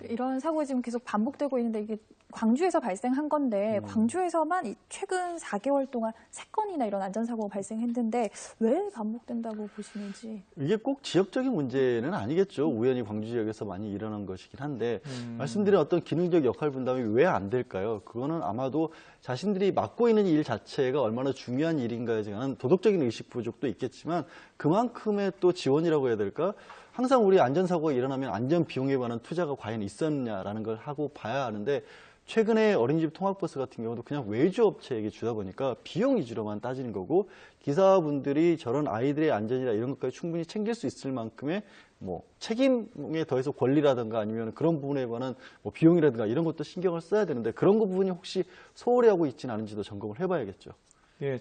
이런 사고가 지금 계속 반복되고 있는데, 이게 광주에서 발생한 건데 광주에서만 최근 4개월 동안 3건이나 이런 안전사고가 발생했는데 왜 반복된다고 보시는지. 이게 꼭 지역적인 문제는 아니겠죠. 우연히 광주 지역에서 많이 일어난 것이긴 한데 말씀드린 어떤 기능적 역할 분담이 왜 안 될까요? 그거는 아마도 자신들이 맡고 있는 일 자체가 얼마나 중요한 일인가에 대한 도덕적인 의식 부족도 있겠지만, 그만큼의 또 지원이라고 해야 될까? 항상 우리 안전사고가 일어나면 안전 비용에 관한 투자가 과연 있었냐라는 걸 하고 봐야 하는데, 최근에 어린이집 통학버스 같은 경우도 그냥 외주업체에게 주다 보니까 비용 위주로만 따지는 거고, 기사분들이 저런 아이들의 안전이나 이런 것까지 충분히 챙길 수 있을 만큼의 뭐 책임에 더해서 권리라든가 아니면 그런 부분에 관한 뭐 비용이라든가 이런 것도 신경을 써야 되는데, 그런 거 부분이 혹시 소홀히 하고 있지는 않은지도 점검을 해봐야겠죠.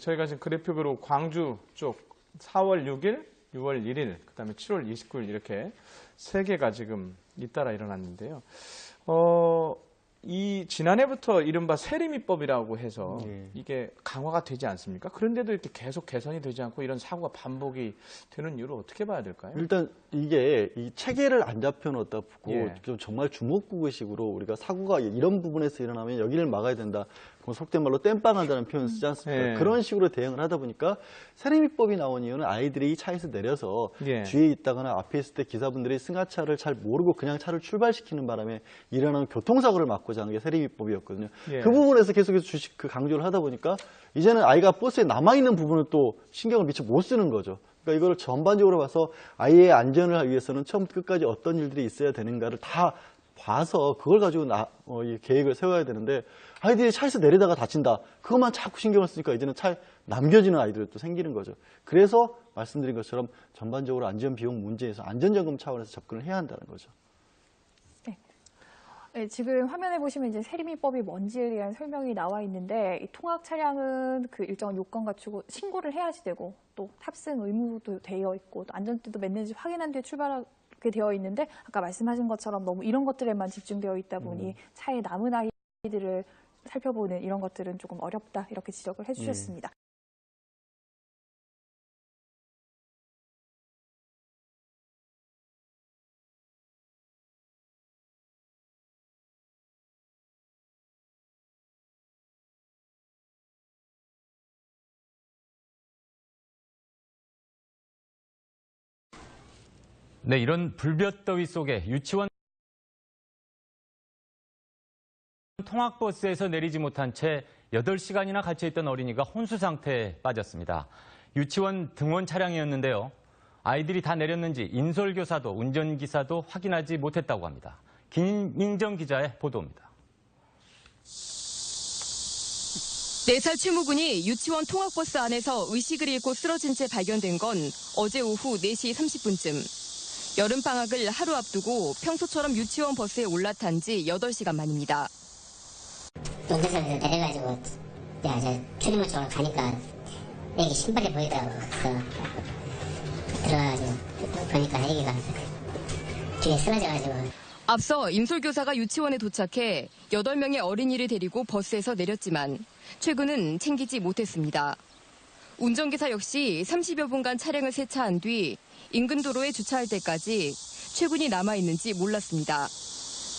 저희가 지금 그래픽으로 광주 쪽 4월 6일, 6월 1일, 그다음에 7월 29일 이렇게 3개가 지금 잇따라 일어났는데요. 이 지난해부터 이른바 세리미법이라고 해서 이게 강화가 되지 않습니까? 그런데도 이렇게 계속 개선이 되지 않고 이런 사고가 반복이 되는 이유를 어떻게 봐야 될까요? 일단 이게 이 체계를 안 잡혀놓다 보고 좀 정말 주먹구구식으로 우리가 사고가 이런 부분에서 일어나면 여기를 막아야 된다. 속된 말로 땜빵한다는 표현 쓰지 않습니까? 그런 식으로 대응을 하다 보니까 세리미법이 나온 이유는 아이들이 차에서 내려서 뒤에 있다거나 앞에 있을 때 기사분들이 승하차를 잘 모르고 그냥 차를 출발시키는 바람에 일어나는 교통사고를 막고자 하는 게 세리미법이었거든요. 그 부분에서 계속해서 강조를 하다 보니까 이제는 아이가 버스에 남아있는 부분을 또 신경을 미처 못 쓰는 거죠. 그러니까 이걸 전반적으로 봐서 아이의 안전을 위해서는 처음부터 끝까지 어떤 일들이 있어야 되는가를 다 봐서 그걸 가지고 이 계획을 세워야 되는데 아이들이 차에서 내리다가 다친다. 그것만 자꾸 신경을 쓰니까 이제는 차에 남겨지는 아이들이 또 생기는 거죠. 그래서 말씀드린 것처럼 전반적으로 안전 비용 문제에서 안전점검 차원에서 접근을 해야 한다는 거죠. 네, 지금 화면에 보시면 이제 세리민법이 뭔지에 대한 설명이 나와 있는데 이 통학 차량은 그 일정한 요건 갖추고 신고를 해야지 되고 또 탑승 의무도 되어 있고 또 안전띠도 맸는지 확인한 뒤에 출발하게 되어 있는데 아까 말씀하신 것처럼 너무 이런 것들에만 집중되어 있다 보니 차에 남은 아이들을 살펴보는 이런 것들은 조금 어렵다 이렇게 지적을 해주셨습니다. 네, 이런 불볕더위 속에 유치원 통학버스에서 내리지 못한 채 8시간이나 갇혀있던 어린이가 혼수 상태에 빠졌습니다. 유치원 등원 차량이었는데요. 아이들이 다 내렸는지 인솔교사도 운전기사도 확인하지 못했다고 합니다. 김민정 기자의 보도입니다. 4살 최무군이 유치원 통학버스 안에서 의식을 잃고 쓰러진 채 발견된 건 어제 오후 4시 30분쯤. 여름방학을 하루 앞두고 평소처럼 유치원 버스에 올라탄 지 8시간 만입니다. 운전석에서 내려가지고 출입문 쪽으로 가니까 애기 신발이 보이더라고. 그래서 들어가가지고 보니까 애기가 뒤에 쓰러져가지고. 앞서 임솔교사가 유치원에 도착해 8명의 어린이를 데리고 버스에서 내렸지만 최근은 챙기지 못했습니다. 운전기사 역시 30여 분간 차량을 세차한 뒤 인근 도로에 주차할 때까지 최군이 남아있는지 몰랐습니다.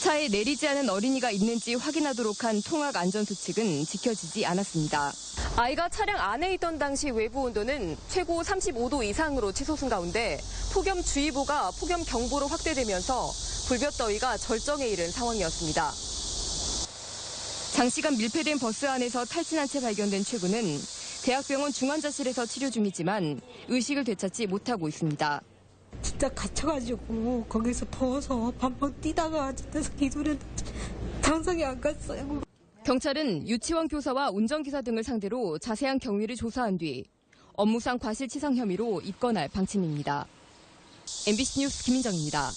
차에 내리지 않은 어린이가 있는지 확인하도록 한 통학 안전수칙은 지켜지지 않았습니다. 아이가 차량 안에 있던 당시 외부 온도는 최고 35도 이상으로 치솟은 가운데 폭염주의보가 폭염경보로 확대되면서 불볕더위가 절정에 이른 상황이었습니다. 장시간 밀폐된 버스 안에서 탈진한 채 발견된 최군은 대학병원 중환자실에서 치료 중이지만 의식을 되찾지 못하고 있습니다. 진짜 갇혀가지고 거기서 더워서 밤낮 뛰다가 진짜 기술은 장성이 안 갔어요. 경찰은 유치원 교사와 운전기사 등을 상대로 자세한 경위를 조사한 뒤 업무상 과실치상 혐의로 입건할 방침입니다. MBC 뉴스 김민정입니다.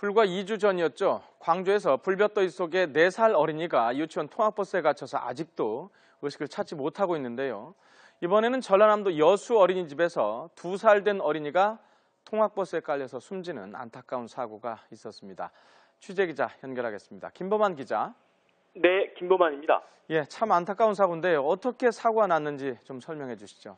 불과 2주 전이었죠. 광주에서 불볕더위 속에 4살 어린이가 유치원 통학버스에 갇혀서 아직도 의식을 찾지 못하고 있는데요. 이번에는 전라남도 여수 어린이집에서 2살 된 어린이가 통학버스에 깔려서 숨지는 안타까운 사고가 있었습니다. 취재기자 연결하겠습니다. 김범한 기자. 네, 김범한입니다. 예, 참 안타까운 사고인데요. 어떻게 사고가 났는지 좀 설명해 주시죠.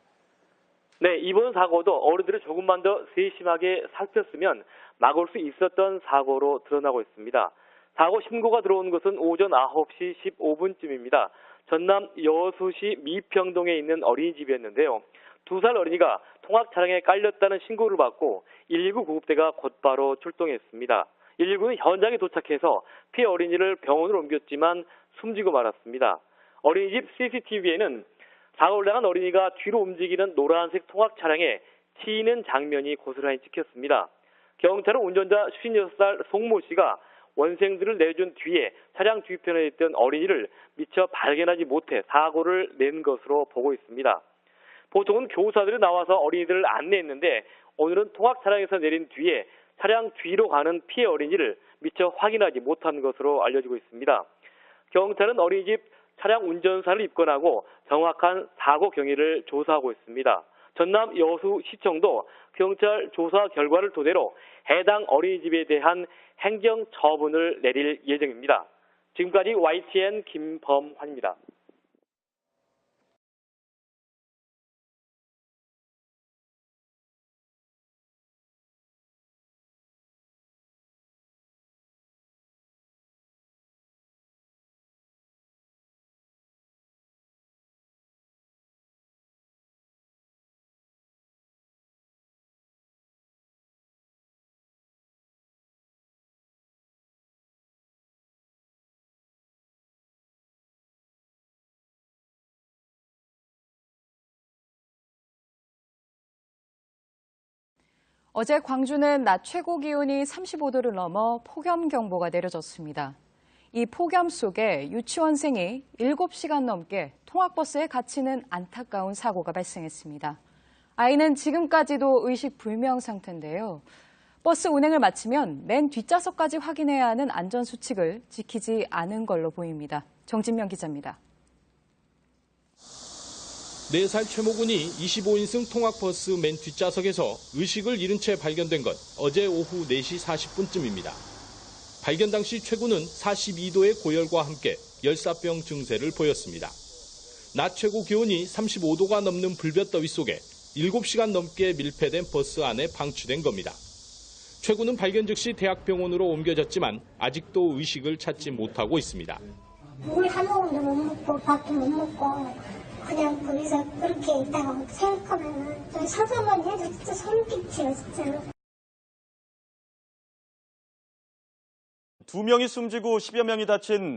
네, 이번 사고도 어른들을 조금만 더 세심하게 살폈으면 막을 수 있었던 사고로 드러나고 있습니다. 사고 신고가 들어온 것은 오전 9시 15분쯤입니다. 전남 여수시 미평동에 있는 어린이집이었는데요. 2살 어린이가 통학 차량에 깔렸다는 신고를 받고 119 구급대가 곧바로 출동했습니다. 119는 현장에 도착해서 피해 어린이를 병원으로 옮겼지만 숨지고 말았습니다. 어린이집 CCTV에는 사고를 당한 어린이가 뒤로 움직이는 노란색 통학 차량에 치이는 장면이 고스란히 찍혔습니다. 경찰은 운전자 56살 송모 씨가 원생들을 내준 뒤에 차량 뒤편에 있던 어린이를 미처 발견하지 못해 사고를 낸 것으로 보고 있습니다. 보통은 교사들이 나와서 어린이들을 안내했는데 오늘은 통학 차량에서 내린 뒤에 차량 뒤로 가는 피해 어린이를 미처 확인하지 못한 것으로 알려지고 있습니다. 경찰은 어린이집 차량 운전사를 입건하고 정확한 사고 경위를 조사하고 있습니다. 전남 여수시청도 경찰 조사 결과를 토대로 해당 어린이집에 대한 행정 처분을 내릴 예정입니다. 지금까지 YTN 김범환입니다. 어제 광주는 낮 최고 기온이 35도를 넘어 폭염경보가 내려졌습니다. 이 폭염 속에 유치원생이 7시간 넘게 통학버스에 갇히는 안타까운 사고가 발생했습니다. 아이는 지금까지도 의식불명 상태인데요. 버스 운행을 마치면 맨 뒷좌석까지 확인해야 하는 안전수칙을 지키지 않은 걸로 보입니다. 정진명 기자입니다. 4살 최모군이 25인승 통학버스 맨 뒷좌석에서 의식을 잃은 채 발견된 건 어제 오후 4시 40분쯤입니다. 발견 당시 최군은 42도의 고열과 함께 열사병 증세를 보였습니다. 낮 최고 기온이 35도가 넘는 불볕더위 속에 7시간 넘게 밀폐된 버스 안에 방치된 겁니다. 최군은 발견 즉시 대학병원으로 옮겨졌지만 아직도 의식을 찾지 못하고 있습니다. 물 한 모금도 못 먹고 밥도 못 먹고 그냥 거기서 그렇게 있다고 생각하면 좀 상상만 해도 진짜 소름 끼쳐요, 진짜. 2명이 숨지고 10여 명이 다친